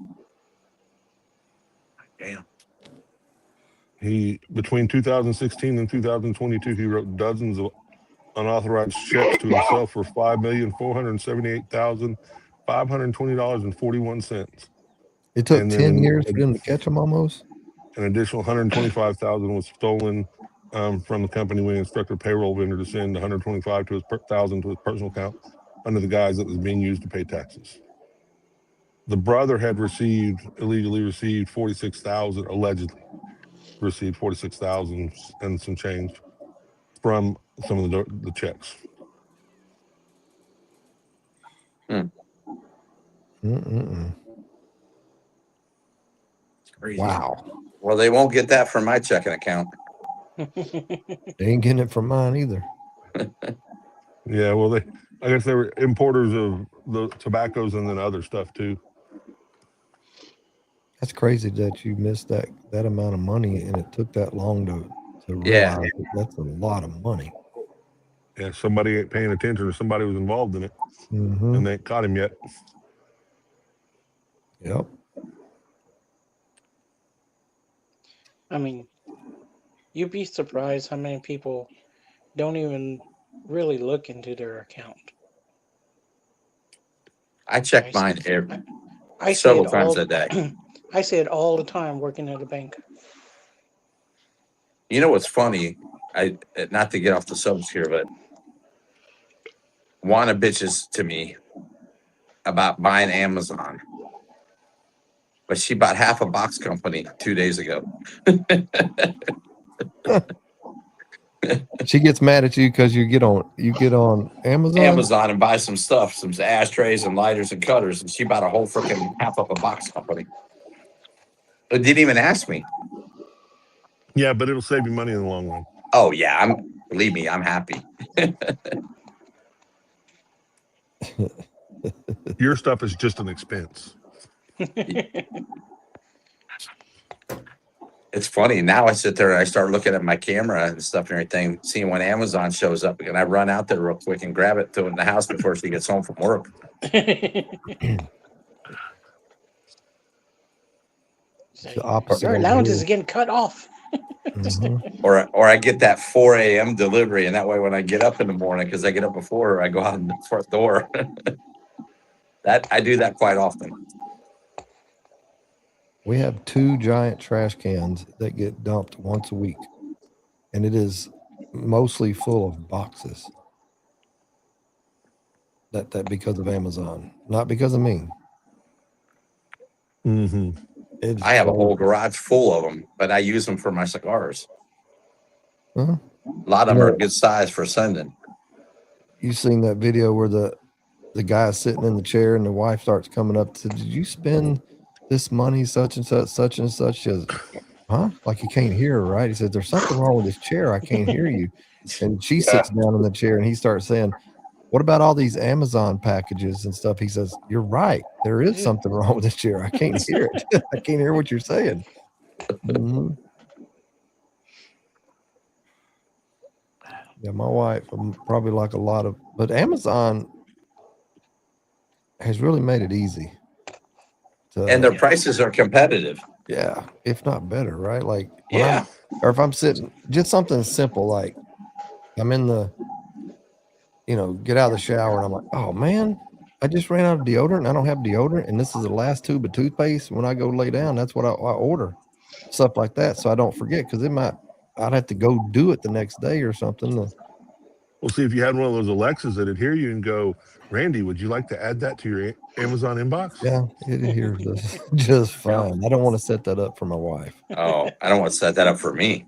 Damn. He between 2016 and 2022, he wrote dozens of unauthorized checks to himself for $5,478,520.41. It took And 10 then years for them to catch him almost. an additional 125,000 was stolen from the company when he instructed a payroll vendor to send 125 to his thousand to his personal account under the guise that was being used to pay taxes. The brother had illegally received 46,000, allegedly received 46,000 and some change from some of the checks. Mm-mm-mm. It's crazy. Wow. Well, they won't get that from my checking account. They ain't getting it from mine either. Yeah, well, I guess they were importers of the tobaccos and then other stuff too. That's crazy that you missed that amount of money and it took that long to Yeah. realize it. That's a lot of money. Yeah, somebody ain't paying attention or somebody was involved in it Mm-hmm. and they ain't caught him yet. Yep. I mean, you'd be surprised how many people don't even really look into their account. I check mine I say several it times all. a day. I say it all the time working at a bank. You know what's funny? Not to get off the subject here, but Juana bitches to me about buying Amazon, but she bought half a box company 2 days ago. She gets mad at you because you get on Amazon. Amazon and buy some stuff, some ashtrays and lighters and cutters, and she bought a whole freaking half of a box company. But didn't even ask me. Yeah, but it'll save you money in the long run. Oh yeah, believe me, I'm happy. Your stuff is just an expense. It's funny. Now I sit there and I start looking at my camera and stuff and everything, seeing when Amazon shows up, and I run out there real quick and grab it, throw it in the house before she gets home from work. The opposite Your over allowance here. is getting cut off. Mhm. Or I get that 4 a.m. delivery, and that way when I get up in the morning, because I get up before her, I go out the front door. That I do that quite often. We have 2 giant trash cans that get dumped once a week, and it is mostly full of boxes. That because of Amazon, not because of me. Mm-hmm. It's I have a whole all- garage full of them, but I use them for my cigars. Huh? A lot of them are good size for sending. You seen that video where the guy's sitting in the chair and the wife starts coming up to, did you spend this money such and such, such and such? She says, huh? Like you can't hear her, right? He said, there's something wrong with this chair. I can't hear you. And she sits down in the chair and he starts saying, what about all these Amazon packages and stuff? He says, you're right. There is something wrong with this chair. I can't hear it. I can't hear what you're saying. Mm-hmm. Yeah, my wife, I'm probably like a lot of, but Amazon has really made it easy. And their prices are competitive. Yeah, if not better, right? Like Yeah. or if I'm sitting, just something simple like I'm in the, get out of the shower and I'm like, oh man, I just ran out of deodorant and I don't have deodorant and this is the last tube of toothpaste. When I go lay down, that's what I order, stuff like that, so I don't forget, because I'd have to go do it the next day or something. Well, see, if you had one of those Alexas that'd hear you and go, Randy, would you like to add that to your Amazon inbox? Yeah, it hears this just fine. I don't want to set that up for my wife. Oh, I don't want to set that up for me.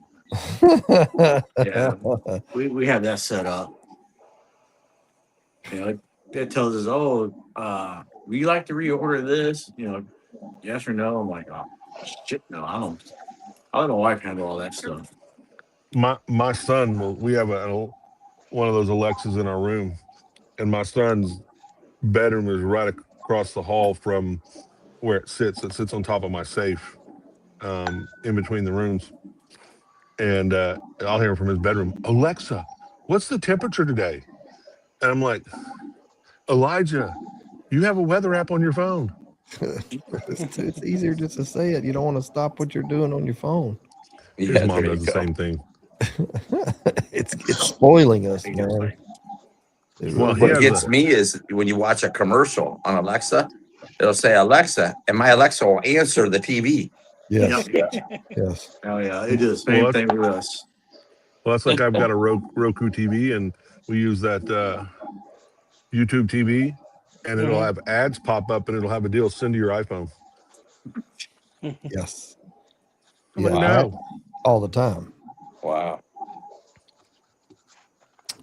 Yeah, we have that set up. It tells us, oh, would you like to reorder this? Yes or no. I'm like, oh shit, no, I don't. I'll let my wife handle all that stuff. My son, we have one of those Alexas in our room, and my son's bedroom is right across the hall from where it sits. It sits on top of my safe, in between the rooms. And I'll hear him from his bedroom, Alexa, what's the temperature today? And I'm like, Elijah, you have a weather app on your phone. It's easier just to say it. You don't want to stop what you're doing on your phone. His Yeah, mom there does you the go. same thing. It's spoiling us, man. Definitely. It Well, really he What has gets a me is when you watch a commercial on Alexa, it'll say Alexa, and my Alexa will answer the TV. yes, Yep. yes. Oh yeah, it does the well, same thing with us. that's like I've got a Roku TV, and we use that YouTube TV, and it'll have ads pop up, and it'll have a deal send to your iPhone. Yes. I'm like, Yeah, Wow. no. all the time. Wow.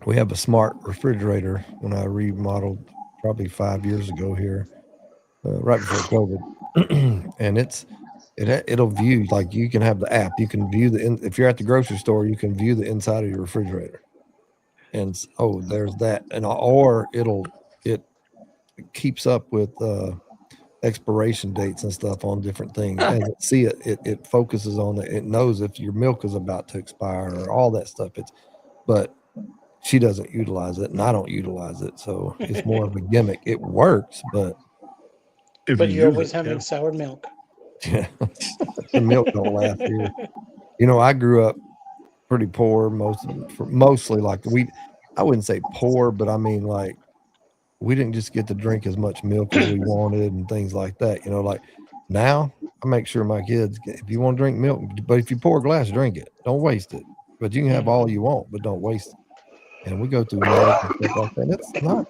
We have a smart refrigerator when I remodeled probably 5 years ago here, right before COVID, and it'll view, like, you can have the app. You can view if you're at the grocery store, you can view the inside of your refrigerator, and there's that, and or it keeps up with expiration dates and stuff on different things. As it focuses on it. It knows if your milk is about to expire or all that stuff. But she doesn't utilize it, and I don't utilize it, so it's more of a gimmick. It works, but If But you you're use always it, having yeah. sour milk. yeah, the milk don't last here. I grew up pretty poor, mostly like I wouldn't say poor, but I mean, like, we didn't just get to drink as much milk as we wanted and things like that. Like now I make sure my kids, if you want to drink milk, but if you pour a glass, drink it. Don't waste it. But you can have all you want, but don't waste it. And we go through milk and stuff like that.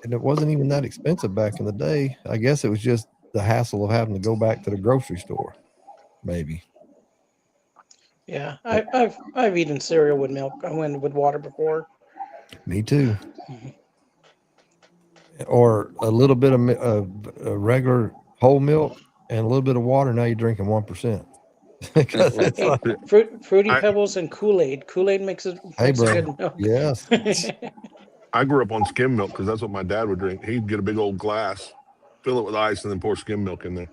And it wasn't even that expensive back in the day. I guess it was just the hassle of having to go back to the grocery store, maybe. Yeah, I've eaten cereal with milk. I went with water before. Me too. Mhm. Or a little bit of regular whole milk and a little bit of water. Now you're drinking 1%. Because it's Hey, like, fruity I pebbles and Kool-Aid. Kool-Aid makes hey, a bro. good milk. Yes. I grew up on skim milk because that's what my dad would drink. He'd get a big old glass, fill it with ice, and then pour skim milk in there.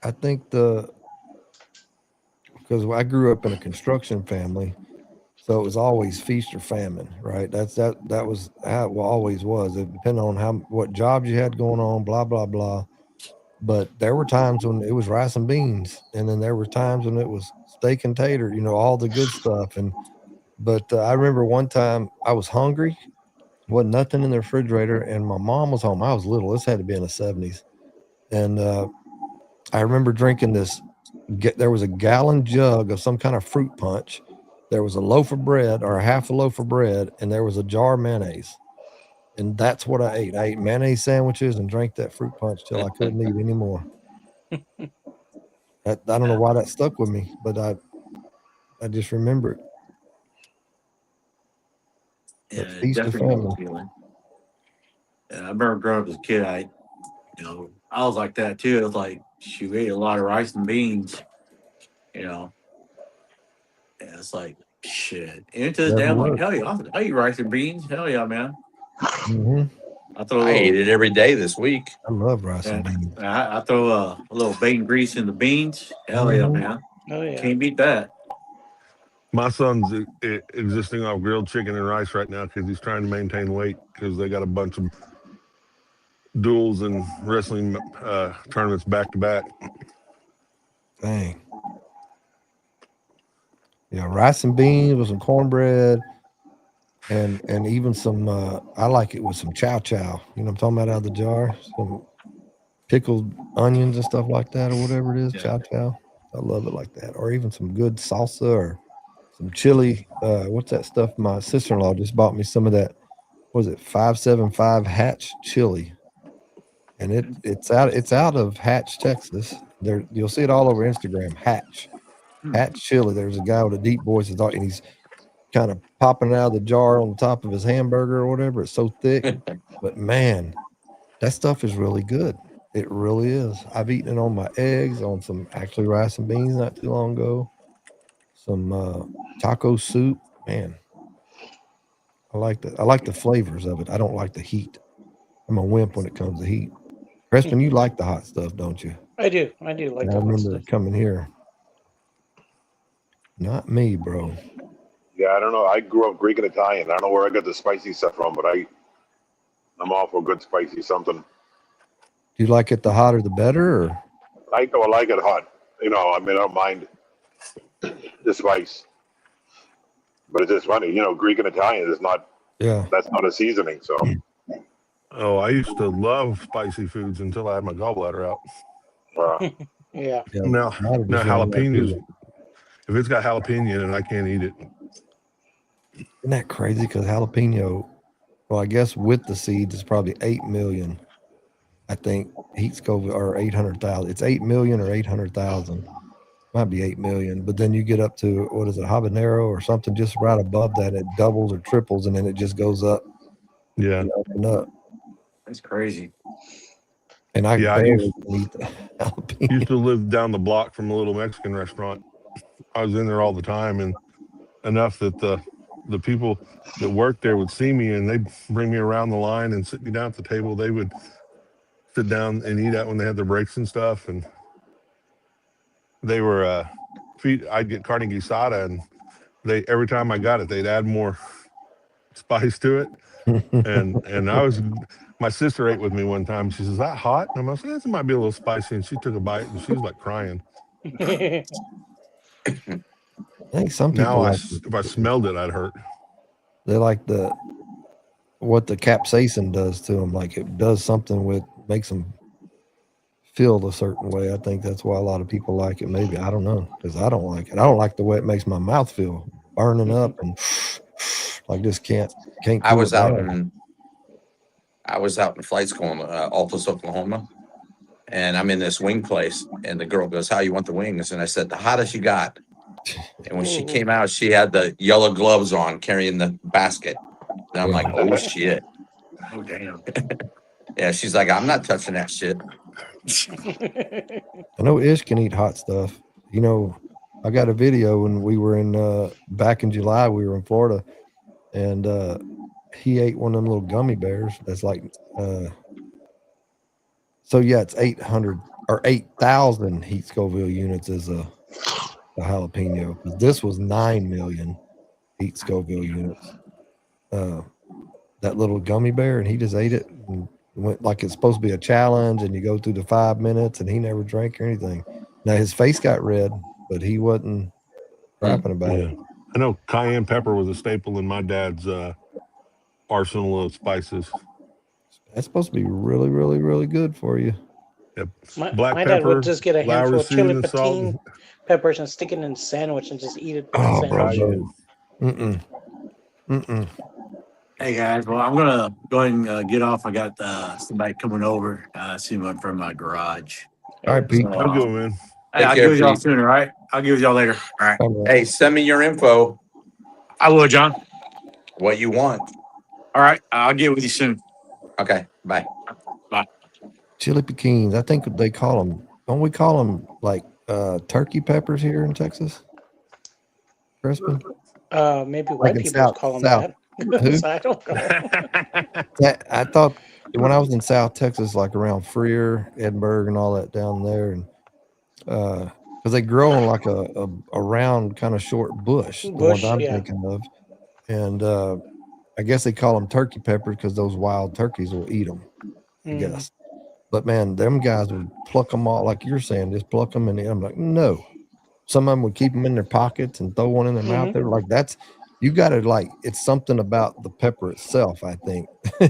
I think because I grew up in a construction family, so it was always feast or famine, right? That was how it always was. It depended on what jobs you had going on, blah blah blah. But there were times when it was rice and beans, and then there were times when it was steak and tater, all the good stuff. But I remember one time I was hungry, wasn't nothing in the refrigerator, and my mom was home. I was little. This had to be in the 70s, and I remember drinking this. There was a gallon jug of some kind of fruit punch. There was a loaf of bread or a half a loaf of bread, and there was a jar of mayonnaise. And that's what I ate. I ate mayonnaise sandwiches and drank that fruit punch till I couldn't eat anymore. I don't know why that stuck with me, but I just remember it. Yeah, But it feast or definitely knows the famine. feeling. I remember growing up as a kid, I was like that too. It was like, shoot, we ate a lot of rice and beans, you know. And it's like, shit. And to this day, Never I'm like, worked. hell yeah, I eat rice and beans. Hell yeah, man. Hmm. I throw a I ate little, it every day this week. I love rice and and beans. I throw a little bacon grease in the beans. Hell yeah, Mhm. man. Oh yeah. Can't beat that. My son's existing off grilled chicken and rice right now because he's trying to maintain weight because they got a bunch of duels and wrestling tournaments back to back. Dang. Yeah, rice and beans with some cornbread and even some I like it with some chow chow. You know what I'm talking about, out of the jar? Some pickled onions and stuff like that, or whatever it is, Yeah. chow chow. I love it like that. Or even some good salsa or some chili. What's that stuff? My sister-in-law just bought me some of that. Was it 575 Hatch chili? And it's out of Hatch, Texas. There, you'll see it all over Instagram. Hatch chili. There's a guy with a deep voice, and he's kind of popping out of the jar on the top of his hamburger or whatever. It's so thick, but man, that stuff is really good. It really is. I've eaten it on my eggs, on some actually rice and beans not too long ago. Some taco soup. Man, I like the flavors of it. I don't like the heat. I'm a wimp when it comes to heat. Crispin, you like the hot stuff, don't you? I do like I the hot remember stuff. coming here. Not me, bro. Yeah, I don't know. I grew up Greek and Italian. I don't know where I got the spicy stuff from, but I'm all for good spicy something. Do you like it the hotter the better? Or? I like it hot. I mean, I don't mind the spice. But it's just funny, Greek and Italian is not. Yeah. That's not a seasoning. So. Oh, I used to love spicy foods until I had my gallbladder out. Yeah. Now Mine just went right through jalapenos. it. If it's got jalapeno in it, I can't eat it. Isn't that crazy? Because jalapeno, well, I guess with the seeds, it's probably 8 million. I think heat Scoville, or 800,000. It's 8 million or 800,000. Might be 8 million. But then you get up to, what is it, habanero or something just right above that. It doubles or triples, and then it just goes up. Yeah. And up. That's crazy. And I Yeah, barely can eat the jalapeno. used to live down the block from a little Mexican restaurant. I was in there all the time, and enough that the people that worked there would see me, and they'd bring me around the line and sit me down at the table. They would sit down and eat out when they had their breaks and stuff. And they were I'd get carne asada, and every time I got it, they'd add more spice to it. And my sister ate with me one time. She says, "Is that hot?" And I'm like, "This might be a little spicy." And she took a bite, and she was like crying. I think some people Now, like if I smelled it, I'd hurt. they like what the capsaicin does to them. Like it does something makes them feel a certain way. I think that's why a lot of people like it. Maybe, I don't know, because I don't like it. I don't like the way it makes my mouth feel burning up and like just can't. I was cool it out down. in flight school in Altus, Oklahoma, and I'm in this wing place, and the girl goes, "How you want the wings?" And I said, "The hottest you got." And when she came out, she had the yellow gloves on, carrying the basket. And I'm like, "Oh shit!" Oh damn. Yeah, she's like, "I'm not touching that shit." I know Ish can eat hot stuff. I got a video when we were back in July. We were in Florida, and he ate one of them little gummy bears. That's like, so yeah, it's 800 or 8,000 heat Scoville units is a jalapeno. This was 9 million heat Scoville units. That little gummy bear, and he just ate it and went like it's supposed to be a challenge, and you go through the 5 minutes, and he never drank or anything. Now his face got red, but he wasn't crapping about it. I know cayenne pepper was a staple in my dad's arsenal of spices. That's supposed to be really, really, really good for you. Yep. My Black dad pepper, would just get a handful of chili seasoning, salt. patine peppers and stick it in a sandwich and just eat it. Oh, bro. Cayenne. Hey guys, well I'm gonna go ahead and get off. I got somebody coming over. See one from my garage. All right, Pete. So, Have a good one, man. Hey, I'll Take care, give y'all Pete. soon, all right? I'll give y'all later. All right. Hey, send me your info. I will, John. What you want? All right. I'll get with you soon. Okay, bye. Chili pequins. I think they call them. Don't we call them like turkey peppers here in Texas? Crispin? Maybe Like white in people call them South. that. Who? So I don't know. I thought when I was in South Texas, like around Freer, Edinburgh, and all that down there, and because they grow on like a round kind of short bush, the ones I'm thinking of, and I guess they call them turkey peppers because those wild turkeys will eat them. I guess. But man, them guys would pluck them all, like you're saying, just pluck them, and I'm like, no. Some of them would keep them in their pockets and throw one in their mouth. They're like, you got to it's something about the pepper itself, I think.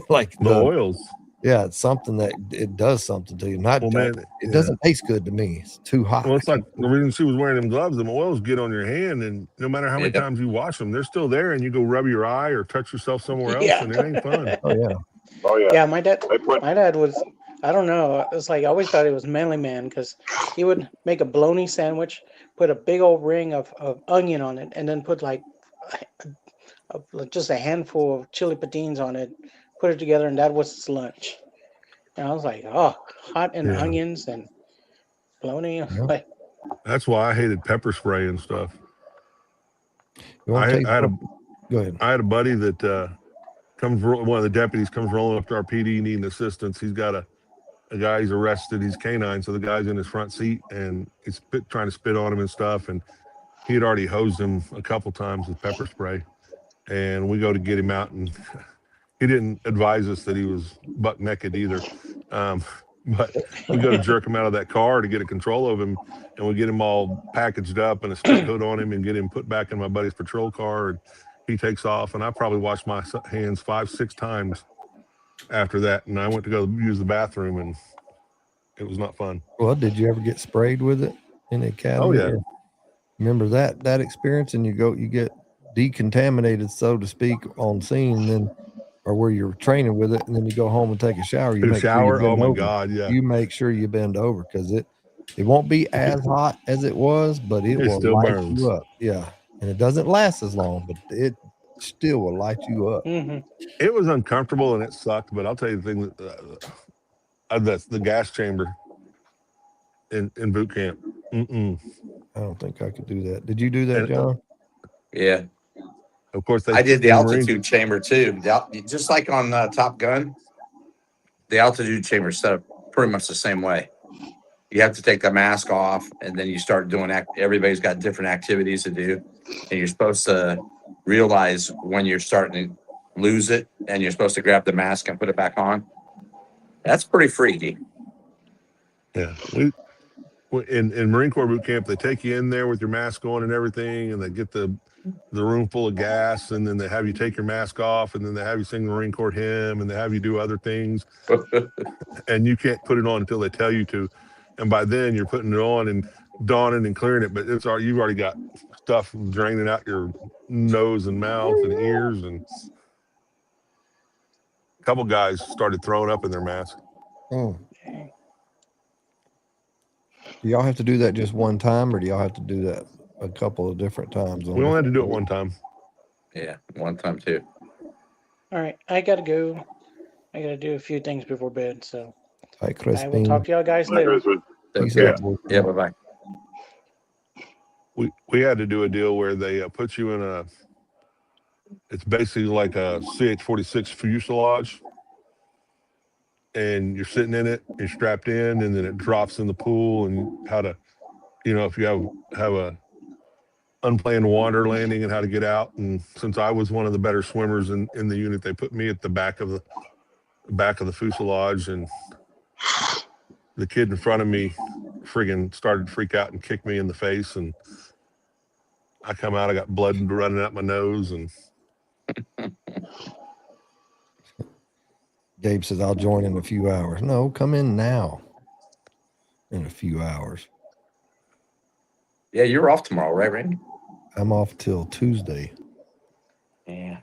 Like the oils. Yeah, it's something that it does something to you. It doesn't taste good to me. It's too hot. Well, it's like the reason she was wearing them gloves. Them oils get on your hand, and no matter how many times you wash them, they're still there. And you go rub your eye or touch yourself somewhere else, and it ain't fun. Oh yeah. Yeah, my dad was. I don't know. It's like I always thought he was manly man because he would make a bologna sandwich, put a big old ring of onion on it, and then put like just a handful of chili patines on it, put it together, and that was his lunch. And I was like, oh, hot and onions and bologna. Yeah. That's why I hated pepper spray and stuff. Go ahead. I had a buddy that one of the deputies comes rolling up to our PD needing assistance. He's got a guy he's arrested. He's canine, so the guy's in his front seat and he's trying to spit on him and stuff. And he had already hosed him a couple times with pepper spray, and we go to get him out, and he didn't advise us that he was buck naked either. Um, but we go to jerk him out of that car to get a control of him, and we get him all packaged up and a stick hood on him and get him put back in my buddy's patrol car, and he takes off. And I probably washed my hands 5-6 times after that, and I went to go use the bathroom, and it was not fun. Well, did you ever get sprayed with it in the academy? Oh, yeah. Remember that experience, and you get decontaminated, so to speak, on scene, and then or where you're training with it, and then you go home and take a shower. You The make shower, sure you oh bend my over. God, yeah. You make sure you bend over because it won't be as hot as it was, but it will still light burns. you up. Yeah, and it doesn't last as long, but it still will light you up. Mm-hmm. It was uncomfortable and it sucked, but I'll tell you the thing that's the gas chamber in boot camp. Mm-mm. I don't think I could do that. Did you do that, And- John? Yeah, Of course, I did the in Marine- altitude chamber too. Just like on Top Gun, the altitude chamber is set up pretty much the same way. You have to take the mask off, and then you start doing. Everybody's got different activities to do, and you're supposed to realize when you're starting to lose it, and you're supposed to grab the mask and put it back on. That's pretty freaky. Yeah, in Marine Corps boot camp, they take you in there with your mask on and everything, and they get the room full of gas, and then they have you take your mask off, and then they have you sing the Marine Corps hymn, and they have you do other things, and you can't put it on until they tell you to, and by then you're putting it on and donning and clearing it, but you've already got stuff draining out your nose and mouth and ears, and a couple guys started throwing up in their mask. Oh. Do y'all have to do that just one time, or do y'all have to do that a couple of different times? We only had to do it one time. Yeah, one time too. All right, I gotta go. I gotta do a few things before bed, so Hi, I will Crispin. talk to y'all guys Like, later. Peace Yeah, out, boy. yeah. Bye bye. We had to do a deal where they put you in it's basically like a CH-46 fuselage, and you're sitting in it, you're strapped in, and then it drops in the pool, and how to, if you have a unplanned water landing and how to get out. And since I was one of the better swimmers in the unit, they put me at the back of the fuselage, and the kid in front of me friggin' started to freak out and kick me in the face, and I come out, I got blood running out my nose, and Gabe says, I'll join in a few hours. No, come in now. In a few hours. Yeah, you're off tomorrow, right, Randy? I'm off till Tuesday. Yeah.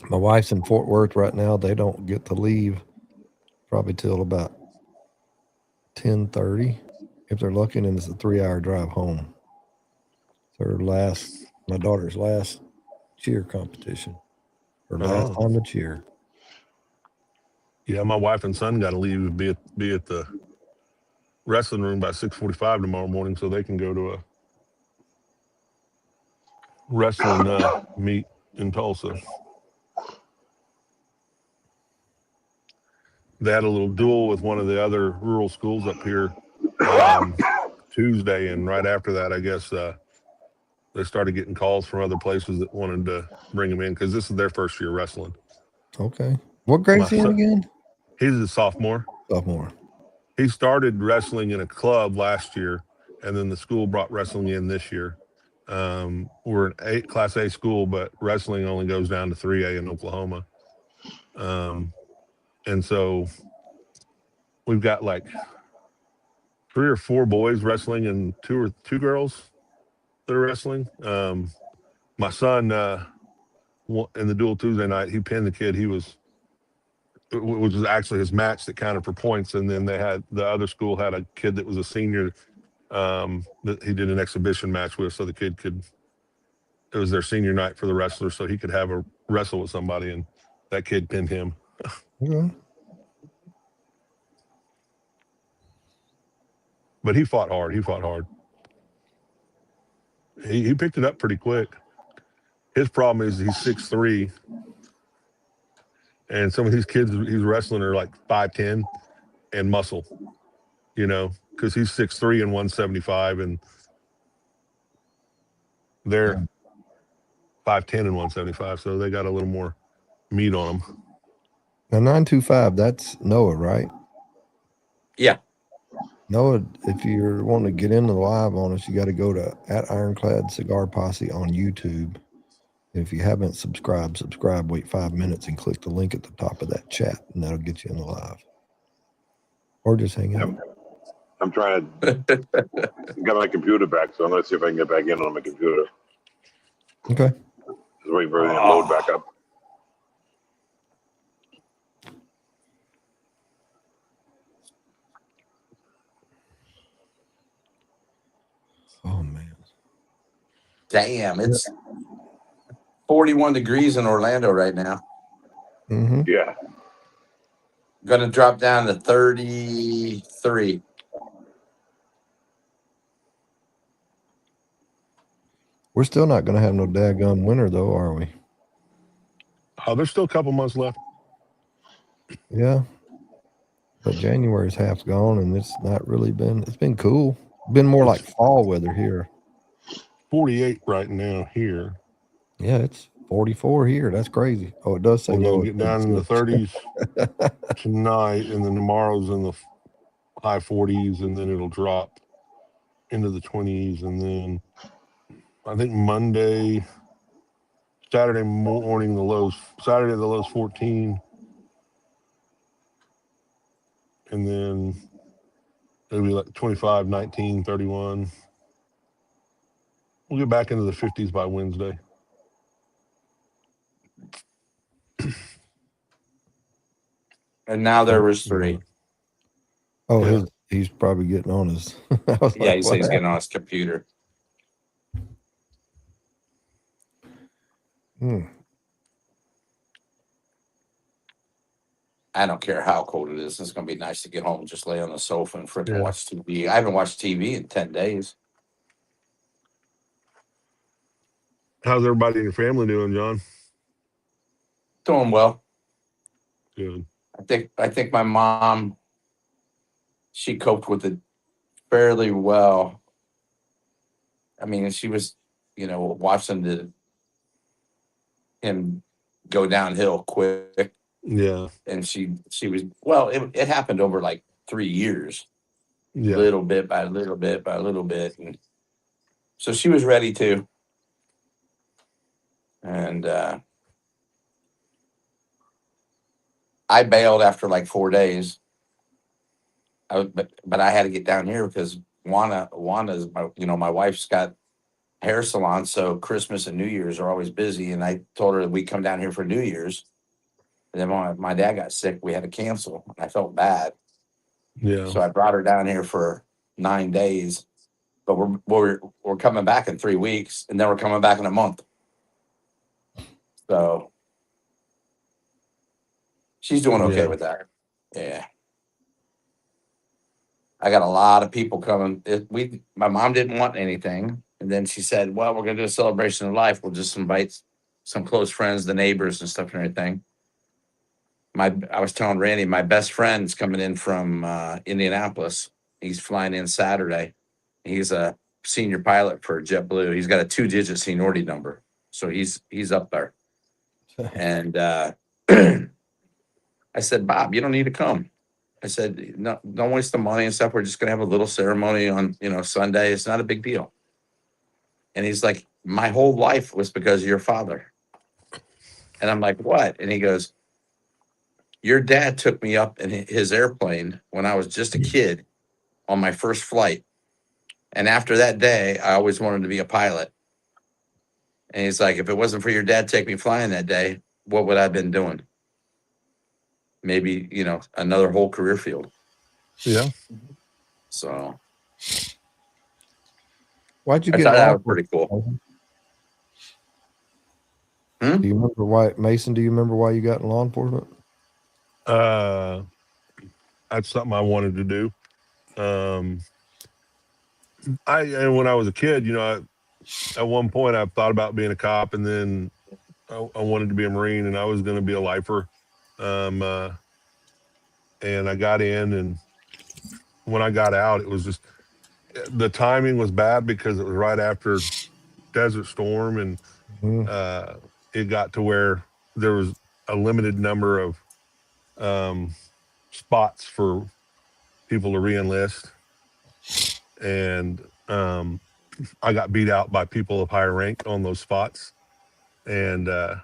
My wife's in Fort Worth right now. They don't get to leave probably till about 10:30. If they're lucky, and it's a 3-hour drive home. It's my daughter's last cheer competition. Her last time to cheer. yeah, my wife and son got to leave and be at the wrestling room by 6:45 tomorrow morning, so they can go to a wrestling meet in Tulsa. They had a little duel with one of the other rural schools up here Tuesday, and right after that, I guess they started getting calls from other places that wanted to bring them in because this is their first year wrestling. Okay. What grade's he in again? He's a sophomore. Sophomore. He started wrestling in a club last year, and then the school brought wrestling in this year. We're an Class A school, but wrestling only goes down to 3A in Oklahoma. And so we've got like 3 or 4 boys wrestling and 2 girls that are wrestling. My son, in the duel Tuesday night, he pinned the kid. Which was actually his match that counted for points. And then the other school had a kid that was a senior that he did an exhibition match with. So the kid it was their senior night for the wrestlers, so he could have a wrestle with somebody, and that kid pinned him. Okay. But he fought hard. He picked it up pretty quick. His problem is he's 6'3", and some of these kids he's wrestling are like 5'10" and muscle, because he's 6'3" and 175, and They're 5'10" and 175, so they got a little more meat on them. Now 925, that's Noah, right? Yeah. Noah, if you're wanting to get into the live on us, you got to go to @Iron Clad Cigar Posse on YouTube. And if you haven't subscribed, wait 5 minutes and click the link at the top of that chat, and that'll get you in the live. Or just hang out. I'm trying to get my computer back, so I'm going to see if I can get back in on my computer. Okay. Just waiting for everything to load back up. Oh, man. Damn, it's 41 degrees in Orlando right now. Mm-hmm. Yeah. Going to drop down to 33. We're still not going to have no daggone winter, though, are we? Oh, there's still a couple months left. Yeah. But January's half gone, and it's not really been, it's been cool. Been more like fall weather here. 48 right now here. Yeah, it's 44 here. That's crazy. Oh, it does say We're low. going to get down in the 30s tonight, and then tomorrow's in the high 40s, and then it'll drop into the 20s, and then I think Saturday morning, the lows 14, and then it'll be like 25, 19, 31. We'll get back into the 50s by Wednesday. And now there was 3. Oh, Yeah. he's probably getting on his. I was Yeah, like, he said what he's getting happened? on his computer. I don't care how cold it is. It's going to be nice to get home and just lay on the sofa and freaking watch TV. I haven't watched TV in 10 days. How's everybody in your family doing, John? Doing well. Good. I think my mom, she coped with it fairly well. I mean, she was, watching him go downhill quick. Yeah. And she was, well, it happened over like 3 years, Yeah. little bit by little bit by little bit. And so she was ready to. And I bailed after like 4 days. But I had to get down here because Wanda's my wife's got hair salon, so Christmas and New Year's are always busy. And I told her that we'd come down here for New Year's. And then when my dad got sick, we had to cancel. I felt bad. Yeah. So I brought her down here for 9 days. But we're coming back in 3 weeks, and then we're coming back in a month. So she's doing okay with that. Yeah. I got a lot of people coming. My mom didn't want anything. And then she said, well, we're going to do a celebration of life. We'll just invite some close friends, the neighbors and stuff and everything. I was telling Randy, my best friend's coming in from Indianapolis. He's flying in Saturday. He's a senior pilot for JetBlue. He's got a 2-digit seniority number. So he's up there. And I said, Bob, you don't need to come. I said, no, don't waste the money and stuff. We're just going to have a little ceremony on, Sunday. It's not a big deal. And he's like, my whole life was because of your father. And I'm like, what? And he goes, your dad took me up in his airplane when I was just a kid on my first flight. And after that day, I always wanted to be a pilot. And he's like, if it wasn't for your dad taking me flying that day, what would I have been doing? Maybe, another whole career field. Yeah. So Why'd you I get thought that law was pretty cool. Do you remember why, Mason? Do you remember why you got in law enforcement? That's something I wanted to do. And when I was a kid, at one point I thought about being a cop, and then I wanted to be a Marine, and I was going to be a lifer. And I got in, and when I got out, it was just, the timing was bad because it was right after Desert Storm, and Mhm. it got to where there was a limited number of spots for people to re-enlist, and I got beat out by people of higher rank on those spots, and I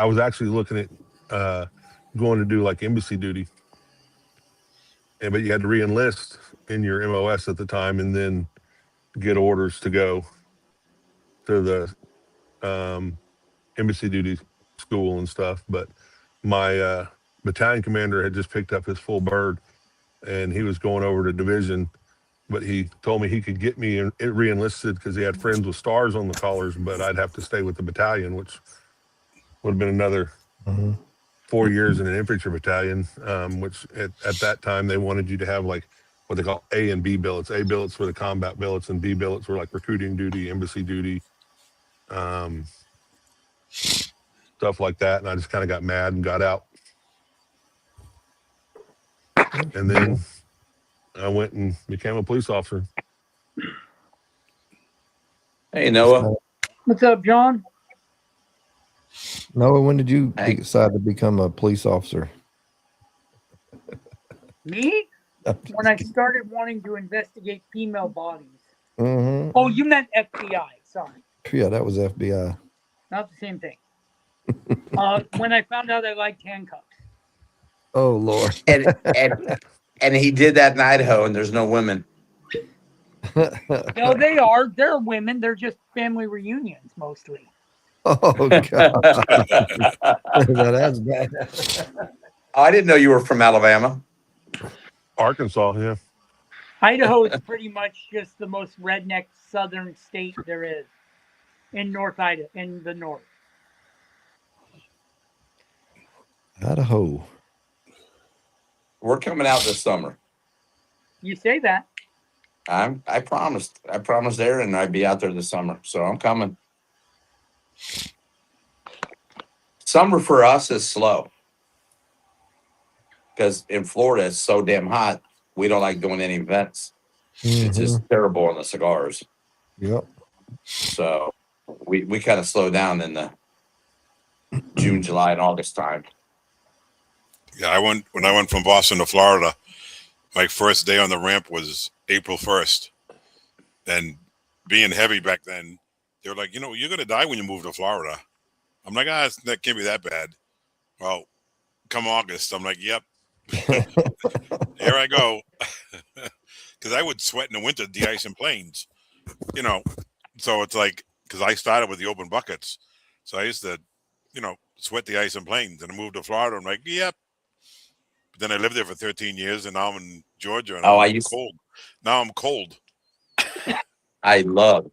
was actually looking at going to do like embassy duty, and but you had to re-enlist in your MOS at the time, and then get orders to go to the embassy duty school and stuff. But my battalion commander had just picked up his full bird, and he was going over to division. But he told me he could get me re-enlisted because he had friends with stars on the collars, but I'd have to stay with the battalion, which would have been another Mhm. 4 years in an infantry battalion. Which at that time they wanted you to have like what they call A and B billets. A billets were the combat billets, and B billets were like recruiting duty, embassy duty, um, stuff like that. And I just kind of got mad and got out. And then I went and became a police officer. Hey, Noah. What's up, John? Noah, when did you Hey. decide to become a police officer? Me? I'm just When I kidding. started wanting to investigate female bodies. Mhm. Oh, you meant FBI. Sorry, Yeah, that was FBI. not the same thing. When I found out I liked handcuffs. Oh Lord. And he did that in Idaho, and there's no women. No, they are. They're women. They're just family reunions mostly. Oh God. Now that's bad. I didn't know you were from Alabama. Arkansas, yeah. Idaho is pretty much just the most redneck southern state there is in North Idaho, in the north. Idaho. We're coming out this summer. You say that. I promised Aaron I'd be out there this summer, so I'm coming. Summer for us is slow because in Florida it's so damn hot. We don't like doing any events. It's just terrible on the cigars. Yep. So we kind of slow down in the June, July, and August time. Yeah, when I went from Boston to Florida. My first day on the ramp was April 1st, and being heavy back then, they were like, you're gonna die when you move to Florida. I'm like, that can't be that bad. Well, come August, I'm like, yep, here I go, because I would sweat in the winter de-icing planes, So it's like, because I started with the open buckets, so I used to, sweat the ice in planes, and I moved to Florida. I'm like, yep. But then I lived there for 13 years, and now I'm in Georgia, and I'm cold. Now I'm cold. I love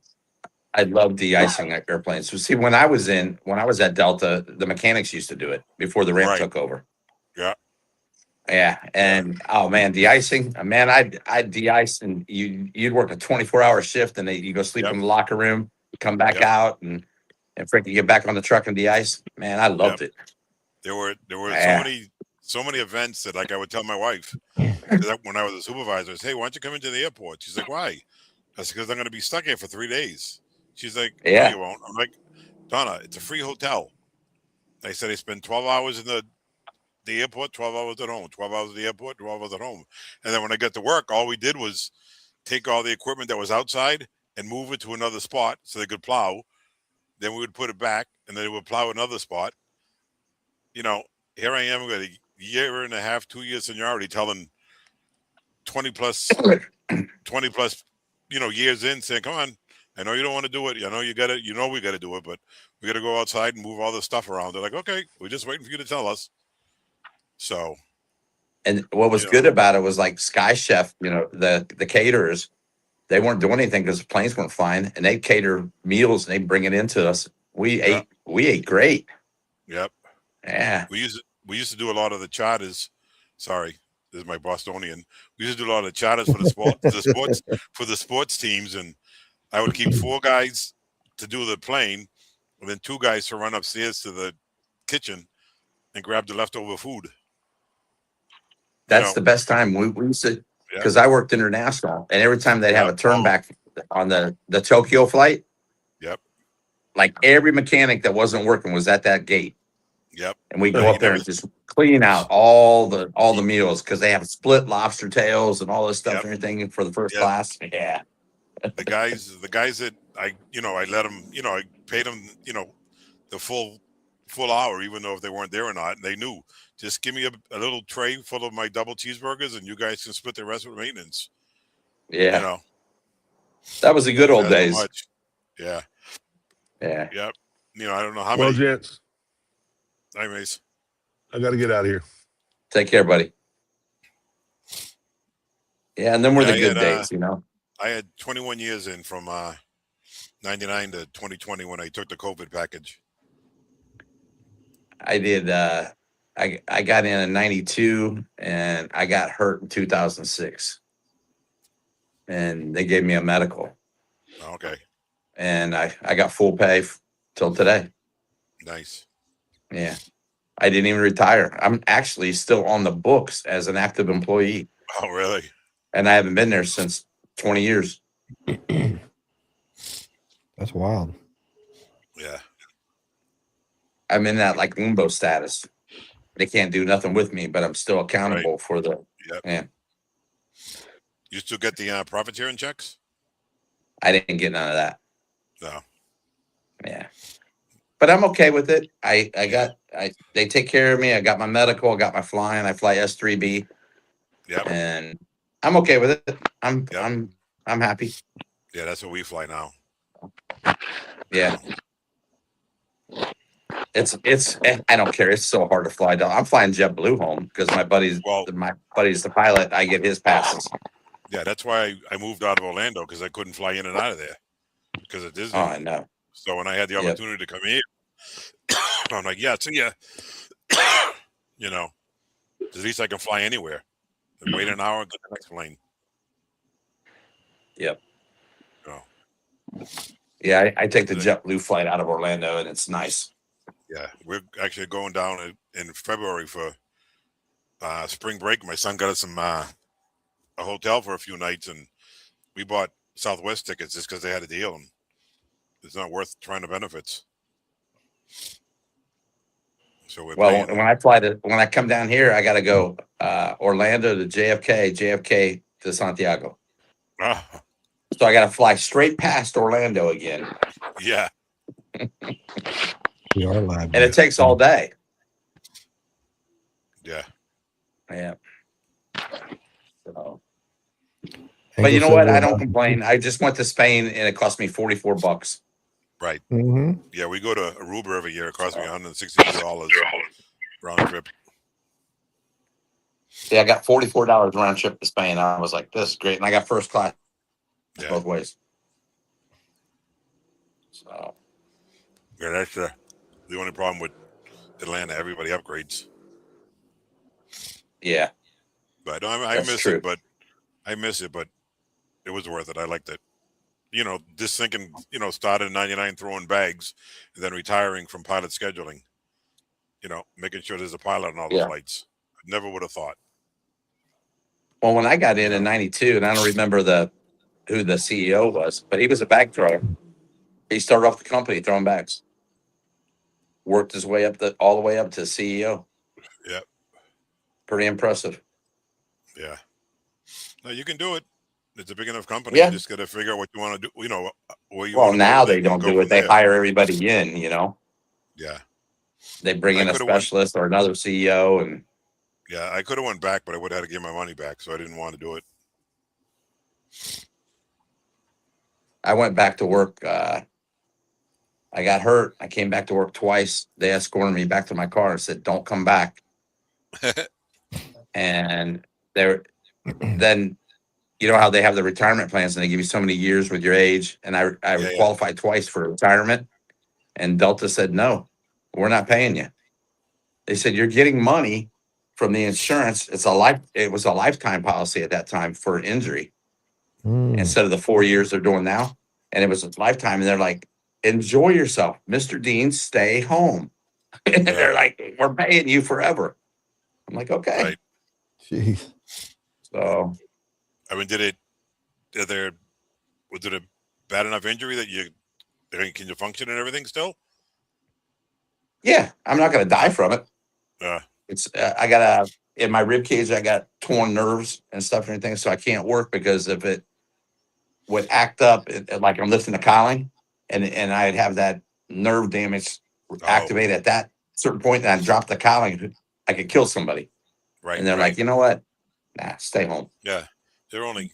de-icing airplanes. So see, when I was at Delta, the mechanics used to do it before the ramp took over. Yeah. Yeah. And oh man, de-icing, man, I'd de-ice, and you'd work a 24-hour shift, and you go sleep in the locker room, come back out, and freaking get back on the truck and de-ice. Man, I loved it. There were so many events that, like, I would tell my wife, when I was a supervisor, I said, hey, why don't you come into the airport? She's like, why? I said, because I'm going to be stuck here for 3 days. She's like, no, you won't. I'm like, Donna, it's a free hotel. I said, I spend 12 hours in the airport, 12 hours at home, 12 hours at the airport, 12 hours at home. And then when I got to work, all we did was take all the equipment that was outside and move it to another spot so they could plow. Then we would put it back, and then they would plow another spot. Here I am with a year and a half, 2 years seniority, telling 20 plus, years in, saying, come on, I know you don't want to do it. I know we got to do it, but we got to go outside and move all this stuff around. They're like, okay, we're just waiting for you to tell us. So. And what was good about it was like Sky Chef, the caterers, they weren't doing anything because the planes weren't flying, and they cater meals and they bring it into us. We ate great. Yep. Yeah. We used to do a lot of the charters. Sorry, this is my Bostonian. We used to do a lot of charters for the sports teams, and I would keep 4 guys to do the plane, and then 2 guys to run upstairs to the kitchen and grab the leftover food. That's the best time. We used to, because I worked international, and every time they'd have a turn back on the Tokyo flight. Yep. Like every mechanic that wasn't working was at that gate. Yep. And we Yeah, go you up there never- and just clean out all the meals because they have split lobster tails and all this stuff Yep. and everything for the first Yeah. class. Yeah. The guys that I let them, I paid them, the full hour, even though if they weren't there or not. And they knew, just give me a little tray full of my double cheeseburgers, and you guys can split the rest with maintenance. Yeah. That was the good old That's how days. much. Yeah. Yeah. Yep. I don't know how Well, many. gents, Hi, Mace. I got to get out of here. Take care, buddy. Yeah, and then were Yeah, the I good had, days, you know. I had 21 years in from 99 to 2020 when I took the COVID package. I did. I got in 92 and I got hurt in 2006, and they gave me a medical, Okay. and I got full pay till today. Nice. Yeah, I didn't even retire. I'm actually still on the books as an active employee, Oh, really? and I haven't been there since 20 years. That's wild. Yeah. I'm in that like limbo status. They can't do nothing with me, but I'm still accountable for the. Yep. Yeah, You still get the profit sharing checks? I didn't get none of that. No. Yeah, but I'm okay with it. They take care of me. I got my medical. I got my flying. I fly S3B, Yep. and I'm okay with it. I'm happy. Yeah, that's what we fly now. Yeah. It's I don't care. It's so hard to fly down. I'm flying JetBlue home because my buddy's the pilot. I get his passes. Yeah, that's why I moved out of Orlando, because I couldn't fly in and out of there because of Disney. Oh, I know. So when I had the opportunity to come here, I'm like, yeah, see ya. At least I can fly anywhere. And wait an hour and get the next plane. Yep. Oh. Yeah, I take the JetBlue flight out of Orlando, and it's nice. Yeah, we're actually going down in February for spring break. My son got us a hotel for a few nights, and we bought Southwest tickets just because they had a deal, and it's not worth trying the benefits. So we're paying. When I come down here, I got to go Orlando to JFK to Santiago. Ah, So I got to fly straight past Orlando again. yeah. We are live. And it takes all day. Yeah. Yeah. So. But you know what? I don't complain. I just went to Spain and it cost me $44. Right. Mm-hmm. Yeah, we go to Aruba every year. It costs me $162 round trip. Yeah, I got $44 round trip to Spain. I was like, this is great. And I got first class both ways. So. Yeah, that's the only problem with Atlanta. Everybody upgrades. Yeah. But I miss it, but it was worth it. I liked it. Just thinking, started in 99 throwing bags and then retiring from pilot scheduling, making sure there's a pilot on all the flights. I never would have thought. Well, when I got in 92, and I don't remember who the CEO was, but he was a bag thrower. He started off the company throwing bags. Worked his way up all the way up to CEO. Yep. Pretty impressive. Yeah. No, you can do it. It's a big enough company. Yeah. You just got to figure out what you want to do. Where you Well, want to now go, they don't do it. They hire everybody in, Yeah. They bring in a specialist or another CEO. And yeah, I could have went back, but I would have had to give my money back. So I didn't want to do it. I went back to work. I got hurt. I came back to work twice. They escorted me back to my car and said, don't come back. And then you know how they have the retirement plans and they give you so many years with your age. And I qualified twice for retirement. And Delta said, no, we're not paying you. They said, you're getting money from the insurance. It was a lifetime policy at that time for injury instead of the 4 years they're doing now. And it was a lifetime. And they're like, enjoy yourself. Mr. Dean, stay home. And they're like, we're paying you forever. I'm like, okay. Right. Jeez. So. I mean, did it Was it a bad enough injury that can you function and everything still? Yeah, I'm not going to die from it. Yeah. It's I got in my rib cage. I got torn nerves and stuff and everything, so I can't work because if it would act up, like I'm lifting a cowling, and I'd have that nerve damage activate at that certain point, and I drop the cowling, I could kill somebody. Right. And they're right. like, you know what? Nah, stay home. Yeah. They're only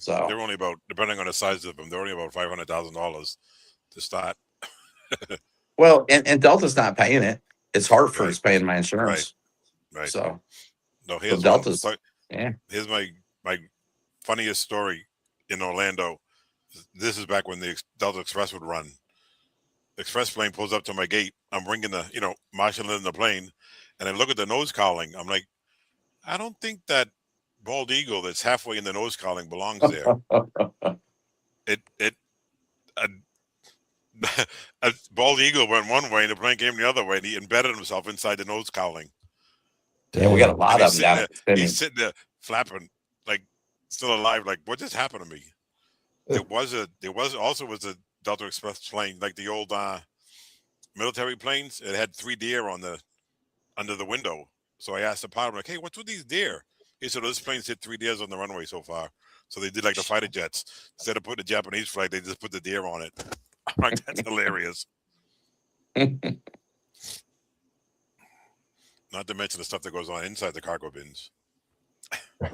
about, depending on the size of them, they're only about $500,000 to start. Well, and Delta's not paying it. It's Hartford's paying my insurance. Right. So no, here's Delta's. Here's my funniest story in Orlando. This is back when the Delta Express would run. The express plane pulls up to my gate. I'm ringing marshalling in the plane, and I look at the nose cowling. I'm like, I don't think that bald eagle that's halfway in the nose cowling belongs there. A bald eagle went one way, and the plane came the other way, and he embedded himself inside the nose cowling. Yeah, we got a lot of them down there. He's sitting there flapping, like still alive. Like, what just happened to me? There was also a Delta Express plane, like the old military planes. It had 3 deer under the window. So I asked the pilot, like, hey, what's with these deer? He said, this plane's hit 3 deers on the runway so far. So they did like the fighter jets. Instead of putting the Japanese flag, they just put the deer on it. I'm like, that's hilarious. Not to mention the stuff that goes on inside the cargo bins.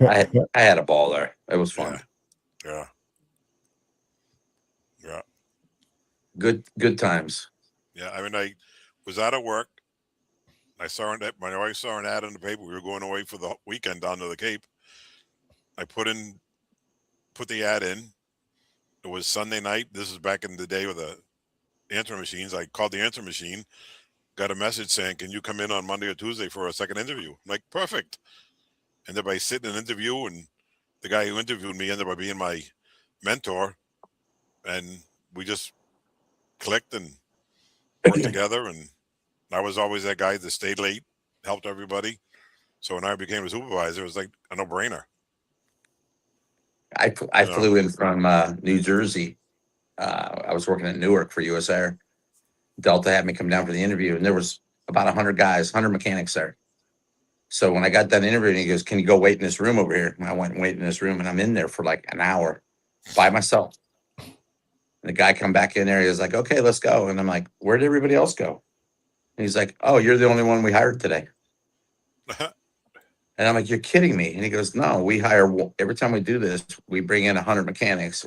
I had a ball there. It was fun. Yeah. Good times. Yeah, I mean, I was out of work. My wife saw an ad in the paper. We were going away for the weekend down to the Cape. I put the ad in. It was Sunday night. This is back in the day with the answering machines. I called the answering machine, got a message saying, can you come in on Monday or Tuesday for a second interview? I'm like, perfect. Ended by sitting in an interview, and the guy who interviewed me ended up being my mentor, and we just clicked and worked together. And I was always that guy that stayed late, helped everybody. So when I became a supervisor, it was like a no-brainer. I flew in from New Jersey. I was working at Newark for US Air. Delta had me come down for the interview, and there was about 100 guys, 100 mechanics there. So when I got done interviewing, he goes, can you go wait in this room over here? And I went and waited in this room, and I'm in there for like an hour by myself. And the guy come back in there. He was like, okay, let's go. And I'm like, where did everybody else go? And he's like, oh, you're the only one we hired today. And I'm like, you're kidding me. And he goes, no, we hire every time we do this, we bring in 100 mechanics.